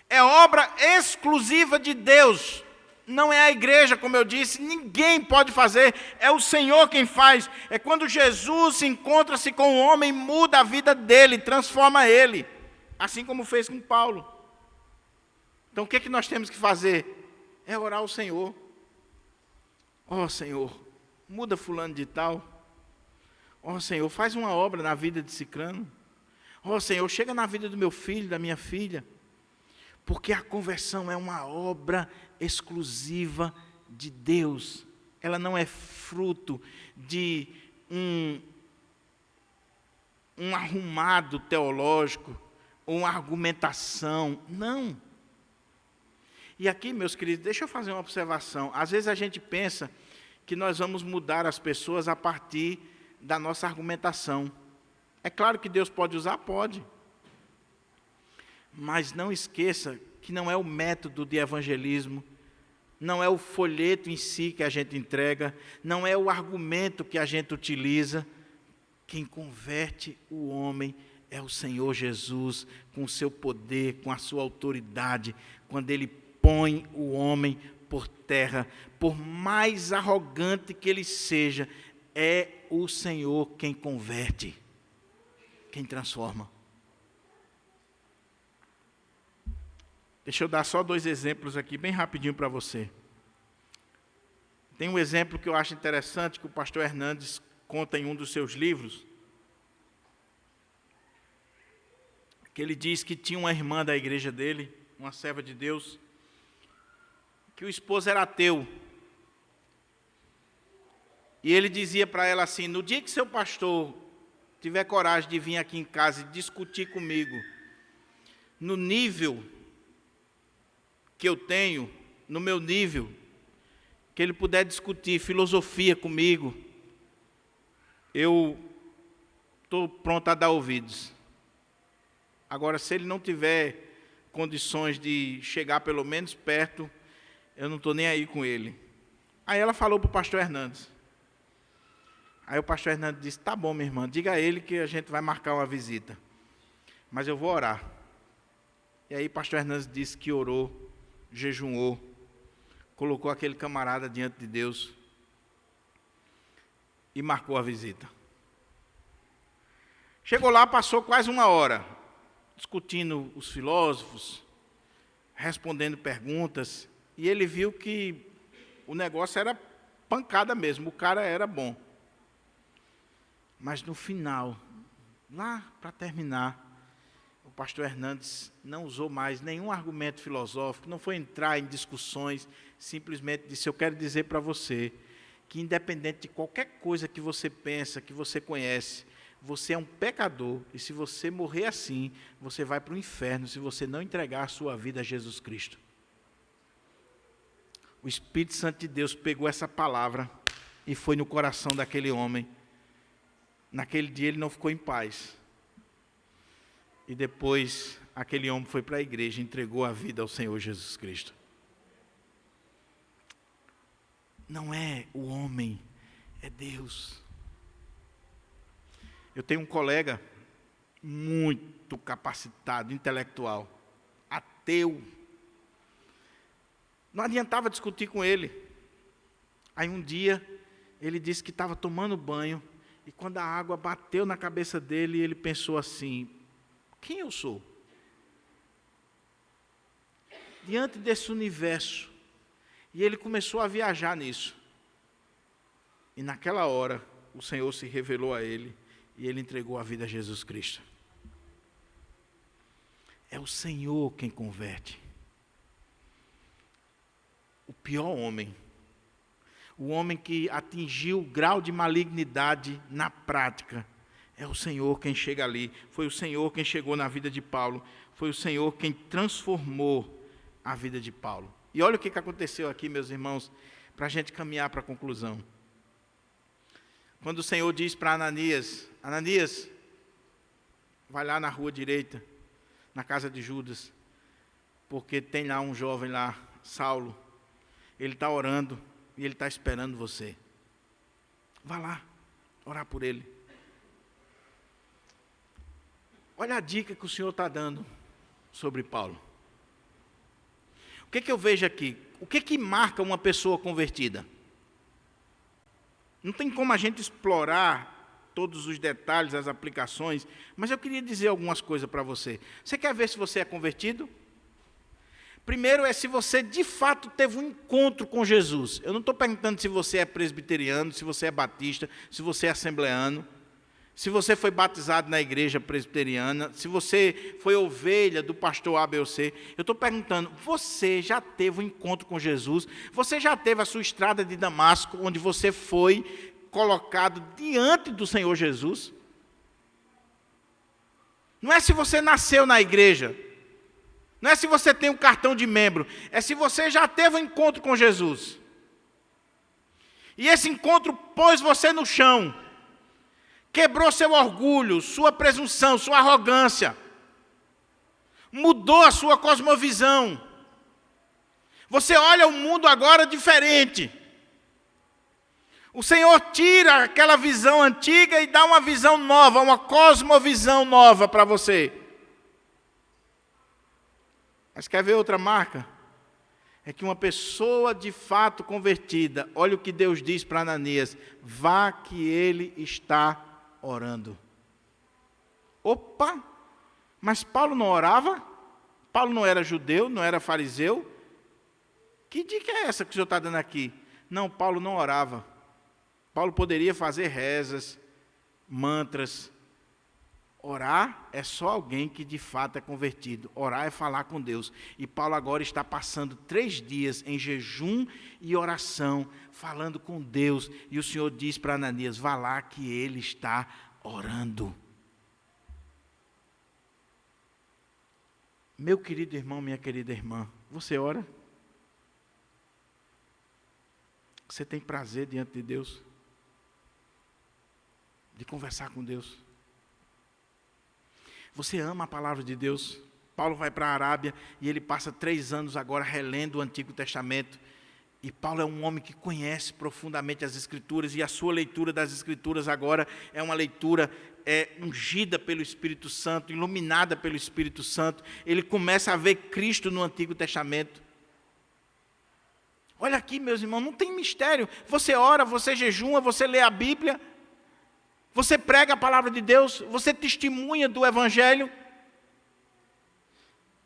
É obra exclusiva de Deus. Não é a igreja, como eu disse, ninguém pode fazer. É o Senhor quem faz. É quando Jesus encontra-se com o homem, muda a vida dele, transforma ele. Assim como fez com Paulo. Então o que nós temos que fazer? É orar ao Senhor. Ó Senhor, muda fulano de tal. Ó Senhor, faz uma obra na vida de Cicrano. Ó Senhor, chega na vida do meu filho, da minha filha. Porque a conversão é uma obra exclusiva de Deus. Ela não é fruto de um arrumado teológico, ou uma argumentação. Não. E aqui, meus queridos, deixa eu fazer uma observação. Às vezes a gente pensa que nós vamos mudar as pessoas a partir da nossa argumentação. É claro que Deus pode usar? Pode. Mas não esqueça que não é o método de evangelismo, não é o folheto em si que a gente entrega, não é o argumento que a gente utiliza. Quem converte o homem é o Senhor Jesus, com o seu poder, com a sua autoridade, quando Ele põe o homem por terra, por mais arrogante que ele seja, é o Senhor quem converte, quem transforma. Deixa eu dar só 2 exemplos aqui, bem rapidinho para você. Tem um exemplo que eu acho interessante, que o pastor Hernandes conta em um dos seus livros, que ele diz que tinha uma irmã da igreja dele, uma serva de Deus, que o esposo era ateu. E ele dizia para ela assim: no dia que seu pastor tiver coragem de vir aqui em casa e discutir comigo, no nível que eu tenho, no meu nível, que ele puder discutir filosofia comigo, eu estou pronto a dar ouvidos. Agora, se ele não tiver condições de chegar pelo menos perto, eu não estou nem aí com ele. Aí ela falou para o pastor Hernandes. Aí o pastor Hernandes disse: tá bom, minha irmã, diga a ele que a gente vai marcar uma visita, mas eu vou orar. E aí o pastor Hernandes disse que orou, jejuou, colocou aquele camarada diante de Deus e marcou a visita. Chegou lá, passou quase 1 hora, discutindo os filósofos, respondendo perguntas, e ele viu que o negócio era pancada mesmo, o cara era bom. Mas no final, lá para terminar, o pastor Hernandes não usou mais nenhum argumento filosófico, não foi entrar em discussões, simplesmente disse: eu quero dizer para você que, independente de qualquer coisa que você pensa, que você conhece, você é um pecador, e se você morrer assim, você vai para o inferno se você não entregar a sua vida a Jesus Cristo. O Espírito Santo de Deus pegou essa palavra e foi no coração daquele homem. Naquele dia ele não ficou em paz. E depois aquele homem foi para a igreja e entregou a vida ao Senhor Jesus Cristo. Não é o homem, é Deus. Eu tenho um colega muito capacitado, intelectual, ateu. Não adiantava discutir com ele. Aí um dia, ele disse que estava tomando banho, e quando a água bateu na cabeça dele, ele pensou assim: quem eu sou? Diante desse universo. E ele começou a viajar nisso. E naquela hora, o Senhor se revelou a ele, e ele entregou a vida a Jesus Cristo. É o Senhor quem converte. O pior homem, o homem que atingiu o grau de malignidade na prática, é o Senhor quem chega ali. Foi o Senhor quem chegou na vida de Paulo. Foi o Senhor quem transformou a vida de Paulo. E olha o que aconteceu aqui, meus irmãos, para a gente caminhar para a conclusão. Quando o Senhor diz para Ananias: Ananias, vai lá na rua direita, na casa de Judas, porque tem lá um jovem lá, Saulo, ele está orando e ele está esperando você. Vá lá, orar por ele. Olha a dica que o Senhor está dando sobre Paulo. O que eu vejo aqui? O que marca uma pessoa convertida? Não tem como a gente explorar todos os detalhes, as aplicações, mas eu queria dizer algumas coisas para você. Você quer ver se você é convertido? Primeiro é se você de fato teve um encontro com Jesus. Eu não estou perguntando se você é presbiteriano, se você é batista, se você é assembleano. se você foi batizado na igreja presbiteriana, se você foi ovelha do pastor ABC, eu estou perguntando, você já teve um encontro com Jesus? Você já teve a sua estrada de Damasco, onde você foi colocado diante do Senhor Jesus? Não é se você nasceu na igreja, não é se você tem um cartão de membro, é se você já teve um encontro com Jesus. E esse encontro pôs você no chão, quebrou seu orgulho, sua presunção, sua arrogância, mudou a sua cosmovisão. Você olha o mundo agora diferente. O Senhor tira aquela visão antiga e dá uma visão nova, uma cosmovisão nova para você. Mas quer ver outra marca? É que uma pessoa de fato convertida, olha o que Deus diz para Ananias: vá que ele está orando. Opa! Mas Paulo não orava? Paulo não era judeu, não era fariseu? Que dica é essa que o senhor está dando aqui? Não, Paulo não orava. Paulo poderia fazer rezas, mantras. Orar é só alguém que de fato é convertido. Orar é falar com Deus. E Paulo agora está passando 3 dias em jejum e oração, falando com Deus. E o Senhor diz para Ananias: vá lá que ele está orando. Meu querido irmão, minha querida irmã, você ora? Você tem prazer diante de Deus? De conversar com Deus? Você ama a palavra de Deus? Paulo vai para a Arábia e ele passa 3 anos agora relendo o Antigo Testamento. E Paulo é um homem que conhece profundamente as Escrituras, e a sua leitura das Escrituras agora é uma leitura ungida pelo Espírito Santo, iluminada pelo Espírito Santo. Ele começa a ver Cristo no Antigo Testamento. Olha aqui, meus irmãos, não tem mistério. Você ora, você jejuma, você lê a Bíblia, você prega a palavra de Deus, você testemunha do Evangelho.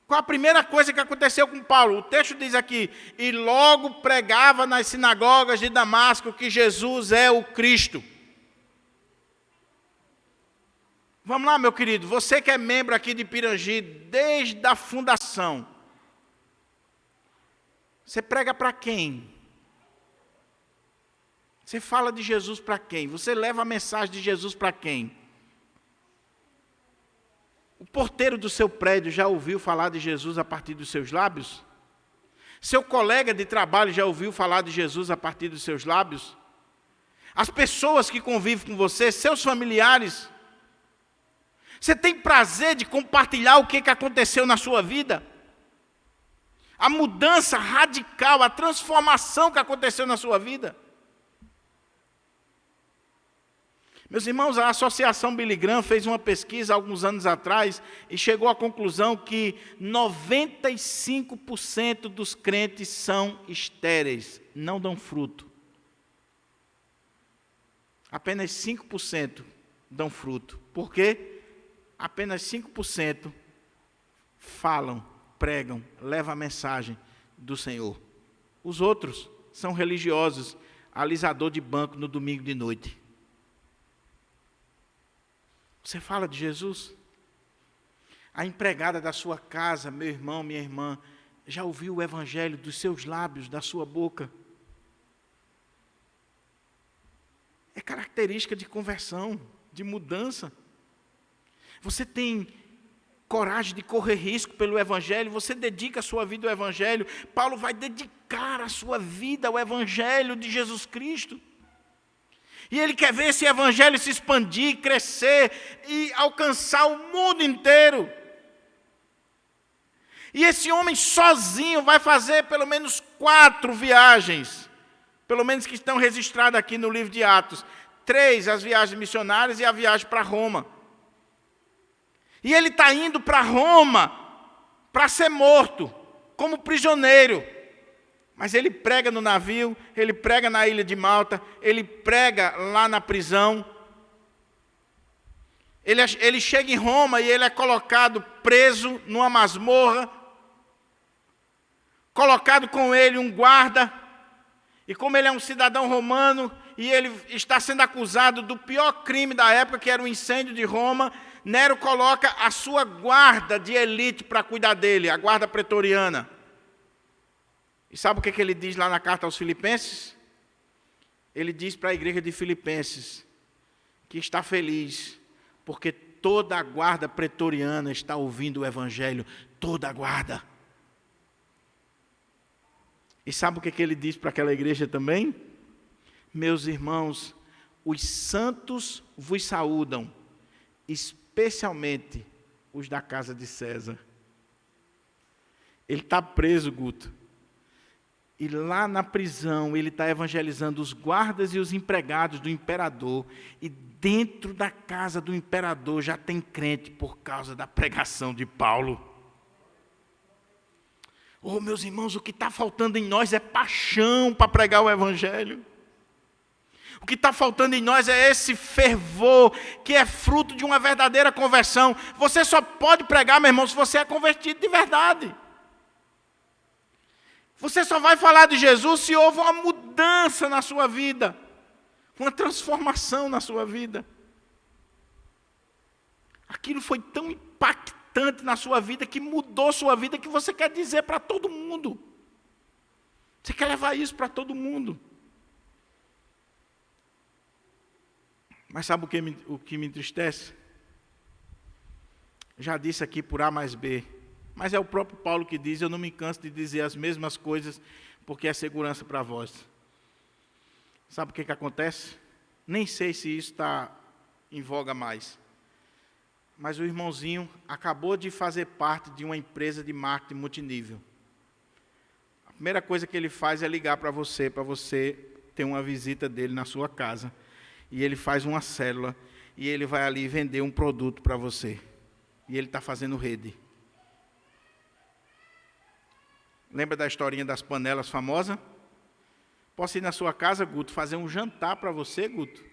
Qual a primeira coisa que aconteceu com Paulo? O texto diz aqui: e logo pregava nas sinagogas de Damasco que Jesus é o Cristo. Vamos lá, meu querido, você que é membro aqui de Pirangi desde a fundação, você prega para quem? Você fala de Jesus para quem? Você leva a mensagem de Jesus para quem? O porteiro do seu prédio já ouviu falar de Jesus a partir dos seus lábios? Seu colega de trabalho já ouviu falar de Jesus a partir dos seus lábios? As pessoas que convivem com você, seus familiares, você tem prazer de compartilhar o que aconteceu na sua vida? A mudança radical, a transformação que aconteceu na sua vida? Meus irmãos, a Associação Billy Graham fez uma pesquisa há alguns anos atrás e chegou à conclusão que 95% dos crentes são estéreis, não dão fruto. Apenas 5% dão fruto. Por quê? Apenas 5% falam, pregam, levam a mensagem do Senhor. Os outros são religiosos, alisador de banco no domingo de noite. Você fala de Jesus? A empregada da sua casa, meu irmão, minha irmã, já ouviu o Evangelho dos seus lábios, da sua boca? É característica de conversão, de mudança. Você tem coragem de correr risco pelo Evangelho? Você dedica a sua vida ao Evangelho? Paulo vai dedicar a sua vida ao Evangelho de Jesus Cristo. E ele quer ver esse Evangelho se expandir, crescer e alcançar o mundo inteiro. E esse homem sozinho vai fazer pelo menos 4 viagens, pelo menos que estão registradas aqui no livro de Atos. 3, as viagens missionárias, e a viagem para Roma. E ele está indo para Roma para ser morto, como prisioneiro. Mas ele prega no navio, ele prega na ilha de Malta, ele prega lá na prisão. Ele chega em Roma e ele é colocado preso numa masmorra, colocado com ele um guarda, e como ele é um cidadão romano, e ele está sendo acusado do pior crime da época, que era o incêndio de Roma. Nero coloca a sua guarda de elite para cuidar dele, a guarda pretoriana. E sabe o que ele diz lá na carta aos Filipenses? Ele diz para a igreja de Filipenses que está feliz, porque toda a guarda pretoriana está ouvindo o Evangelho, toda a guarda. E sabe o que ele diz para aquela igreja também? Meus irmãos, os santos vos saúdam, especialmente os da casa de César. Ele está preso, Guto. E lá na prisão, ele está evangelizando os guardas e os empregados do imperador. E dentro da casa do imperador já tem crente por causa da pregação de Paulo. Oh, meus irmãos, o que está faltando em nós é paixão para pregar o evangelho. O que está faltando em nós é esse fervor, que é fruto de uma verdadeira conversão. Você só pode pregar, meu irmão, se você é convertido de verdade. Você só vai falar de Jesus se houve uma mudança na sua vida, uma transformação na sua vida. Aquilo foi tão impactante na sua vida, que mudou sua vida, que você quer dizer para todo mundo. Você quer levar isso para todo mundo. Mas sabe o que me entristece? Já disse aqui por A mais B, mas é o próprio Paulo que diz: eu não me canso de dizer as mesmas coisas, porque é segurança para vós. Sabe o que acontece? Nem sei se isso está em voga mais. Mas o irmãozinho acabou de fazer parte de uma empresa de marketing multinível. A primeira coisa que ele faz é ligar para você ter uma visita dele na sua casa. E ele faz uma célula, e ele vai ali vender um produto para você. E ele está fazendo rede. Lembra da historinha das panelas famosa? Posso ir na sua casa, Guto, fazer um jantar para você, Guto?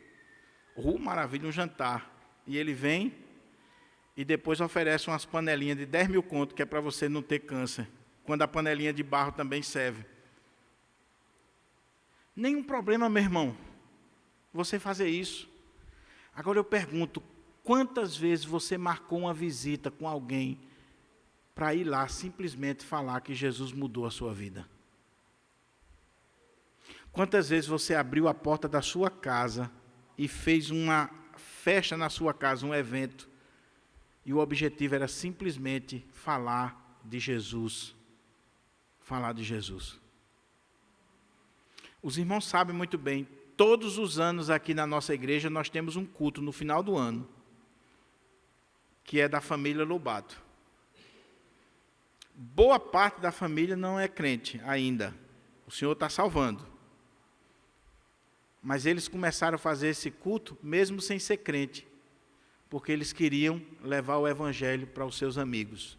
Maravilha, um jantar. E ele vem e depois oferece umas panelinhas de 10 mil conto, que é para você não ter câncer. Quando a panelinha de barro também serve. Nenhum problema, meu irmão, você fazer isso. Agora eu pergunto, quantas vezes você marcou uma visita com alguém para ir lá simplesmente falar que Jesus mudou a sua vida? Quantas vezes você abriu a porta da sua casa e fez uma festa na sua casa, um evento, e o objetivo era simplesmente falar de Jesus. Falar de Jesus. Os irmãos sabem muito bem, todos os anos aqui na nossa igreja nós temos um culto no final do ano, que é da família Lobato. Boa parte da família não é crente ainda. O Senhor está salvando. Mas eles começaram a fazer esse culto mesmo sem ser crente, porque eles queriam levar o evangelho para os seus amigos.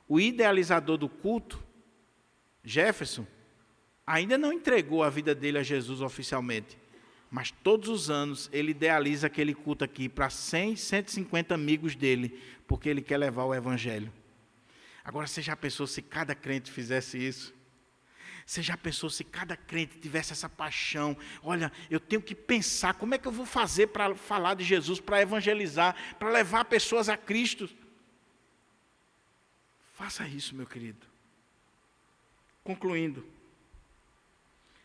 O idealizador do culto, Jefferson, ainda não entregou a vida dele a Jesus oficialmente, mas todos os anos ele idealiza aquele culto aqui para 100, 150 amigos dele, porque ele quer levar o evangelho. Agora, você já pensou se cada crente fizesse isso? Você já pensou se cada crente tivesse essa paixão? Olha, eu tenho que pensar, como é que eu vou fazer para falar de Jesus, para evangelizar, para levar pessoas a Cristo? Faça isso, meu querido. Concluindo,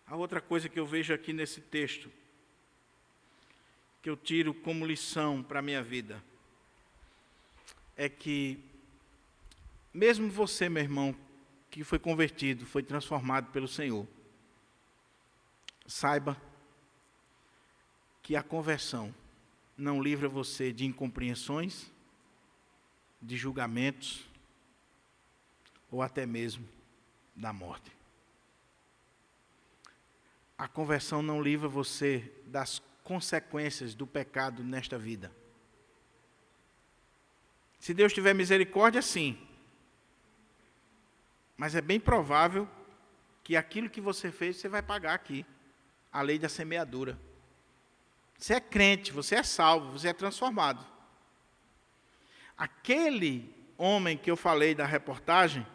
a outra coisa que eu vejo aqui nesse texto, que eu tiro como lição para a minha vida, é que, mesmo você, meu irmão, que foi convertido, foi transformado pelo Senhor, saiba que a conversão não livra você de incompreensões, de julgamentos, ou até mesmo da morte. A conversão não livra você das consequências do pecado nesta vida. Se Deus tiver misericórdia, sim. Mas é bem provável que aquilo que você fez, você vai pagar aqui. A lei da semeadura. Você é crente, você é salvo, você é transformado. Aquele homem que eu falei da reportagem,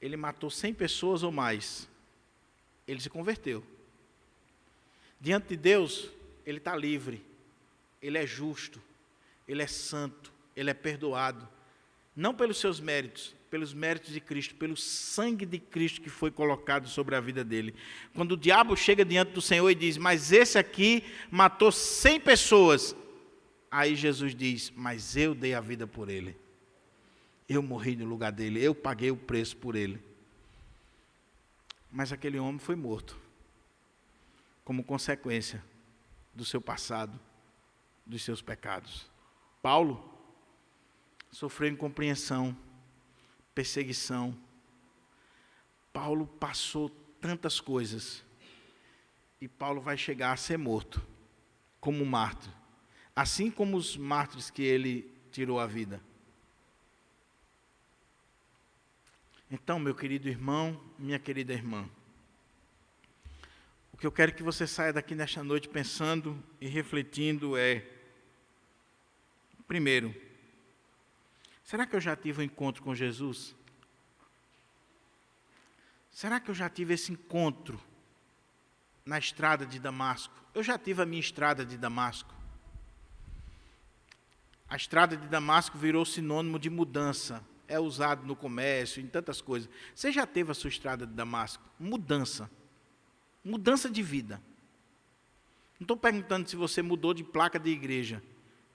ele matou 100 pessoas ou mais. Ele se converteu. Diante de Deus, ele está livre, ele é justo, ele é santo, ele é perdoado. Não pelos seus méritos, pelos méritos de Cristo, pelo sangue de Cristo que foi colocado sobre a vida dele. Quando o diabo chega diante do Senhor e diz, mas esse aqui matou 100 pessoas. Aí Jesus diz, mas eu dei a vida por ele. Eu morri no lugar dele, eu paguei o preço por ele. Mas aquele homem foi morto, como consequência do seu passado, dos seus pecados. Paulo sofreu incompreensão, perseguição. Paulo passou tantas coisas. E Paulo vai chegar a ser morto, como mártir. Assim como os mártires que ele tirou a vida. Então, meu querido irmão, minha querida irmã, o que eu quero que você saia daqui nesta noite pensando e refletindo é, primeiro, será que eu já tive um encontro com Jesus? Será que eu já tive esse encontro na estrada de Damasco? Eu já tive a minha estrada de Damasco. A estrada de Damasco virou sinônimo de mudança. É usado no comércio, em tantas coisas. Você já teve a sua estrada de Damasco? Mudança. Mudança de vida. Não estou perguntando se você mudou de placa de igreja,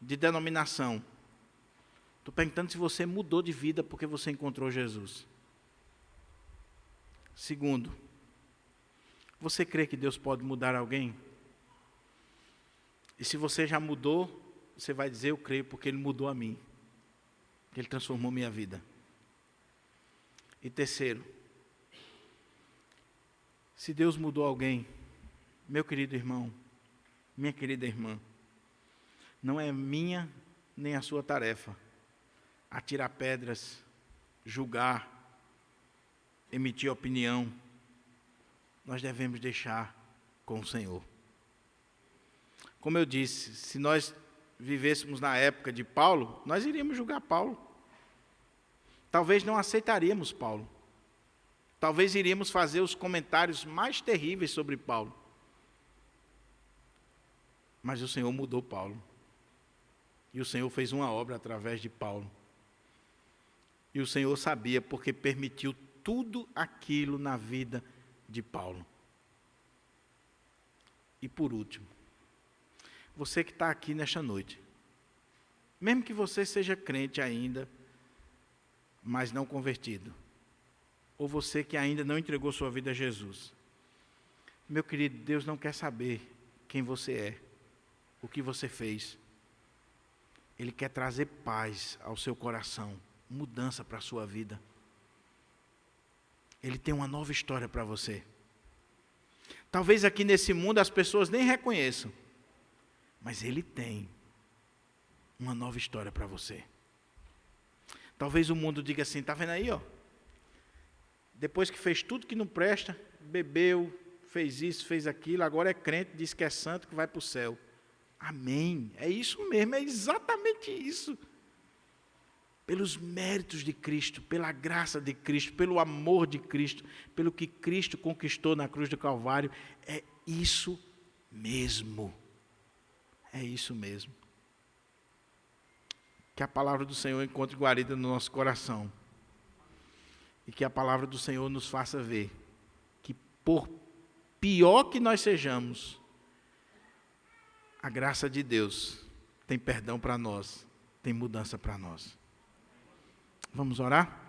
de denominação. Estou perguntando se você mudou de vida porque você encontrou Jesus. Segundo, você crê que Deus pode mudar alguém? E se você já mudou, você vai dizer, eu creio, porque Ele mudou a mim. Ele transformou minha vida. E terceiro, se Deus mudou alguém, meu querido irmão, minha querida irmã, não é minha nem a sua tarefa atirar pedras, julgar, emitir opinião. Nós devemos deixar com o Senhor. Como eu disse, se nós vivêssemos na época de Paulo, nós iríamos julgar Paulo. Talvez não aceitaríamos Paulo. Talvez iríamos fazer os comentários mais terríveis sobre Paulo. Mas o Senhor mudou Paulo. E o Senhor fez uma obra através de Paulo. E o Senhor sabia porque permitiu tudo aquilo na vida de Paulo. E por último, você que está aqui nesta noite, mesmo que você seja crente ainda, mas não convertido, ou você que ainda não entregou sua vida a Jesus, meu querido, Deus não quer saber quem você é, o que você fez. Ele quer trazer paz ao seu coração, mudança para a sua vida. Ele tem uma nova história para você. Talvez aqui nesse mundo as pessoas nem reconheçam, mas Ele tem uma nova história para você. Talvez o mundo diga assim, está vendo aí, ó? Depois que fez tudo que não presta, bebeu, fez isso, fez aquilo, agora é crente, diz que é santo, que vai para o céu. Amém. É isso mesmo, é exatamente isso. Pelos méritos de Cristo, pela graça de Cristo, pelo amor de Cristo, pelo que Cristo conquistou na cruz do Calvário, é isso mesmo. É isso mesmo. Que a palavra do Senhor encontre guarida no nosso coração. E que a palavra do Senhor nos faça ver que por pior que nós sejamos, a graça de Deus tem perdão para nós, tem mudança para nós. Vamos orar?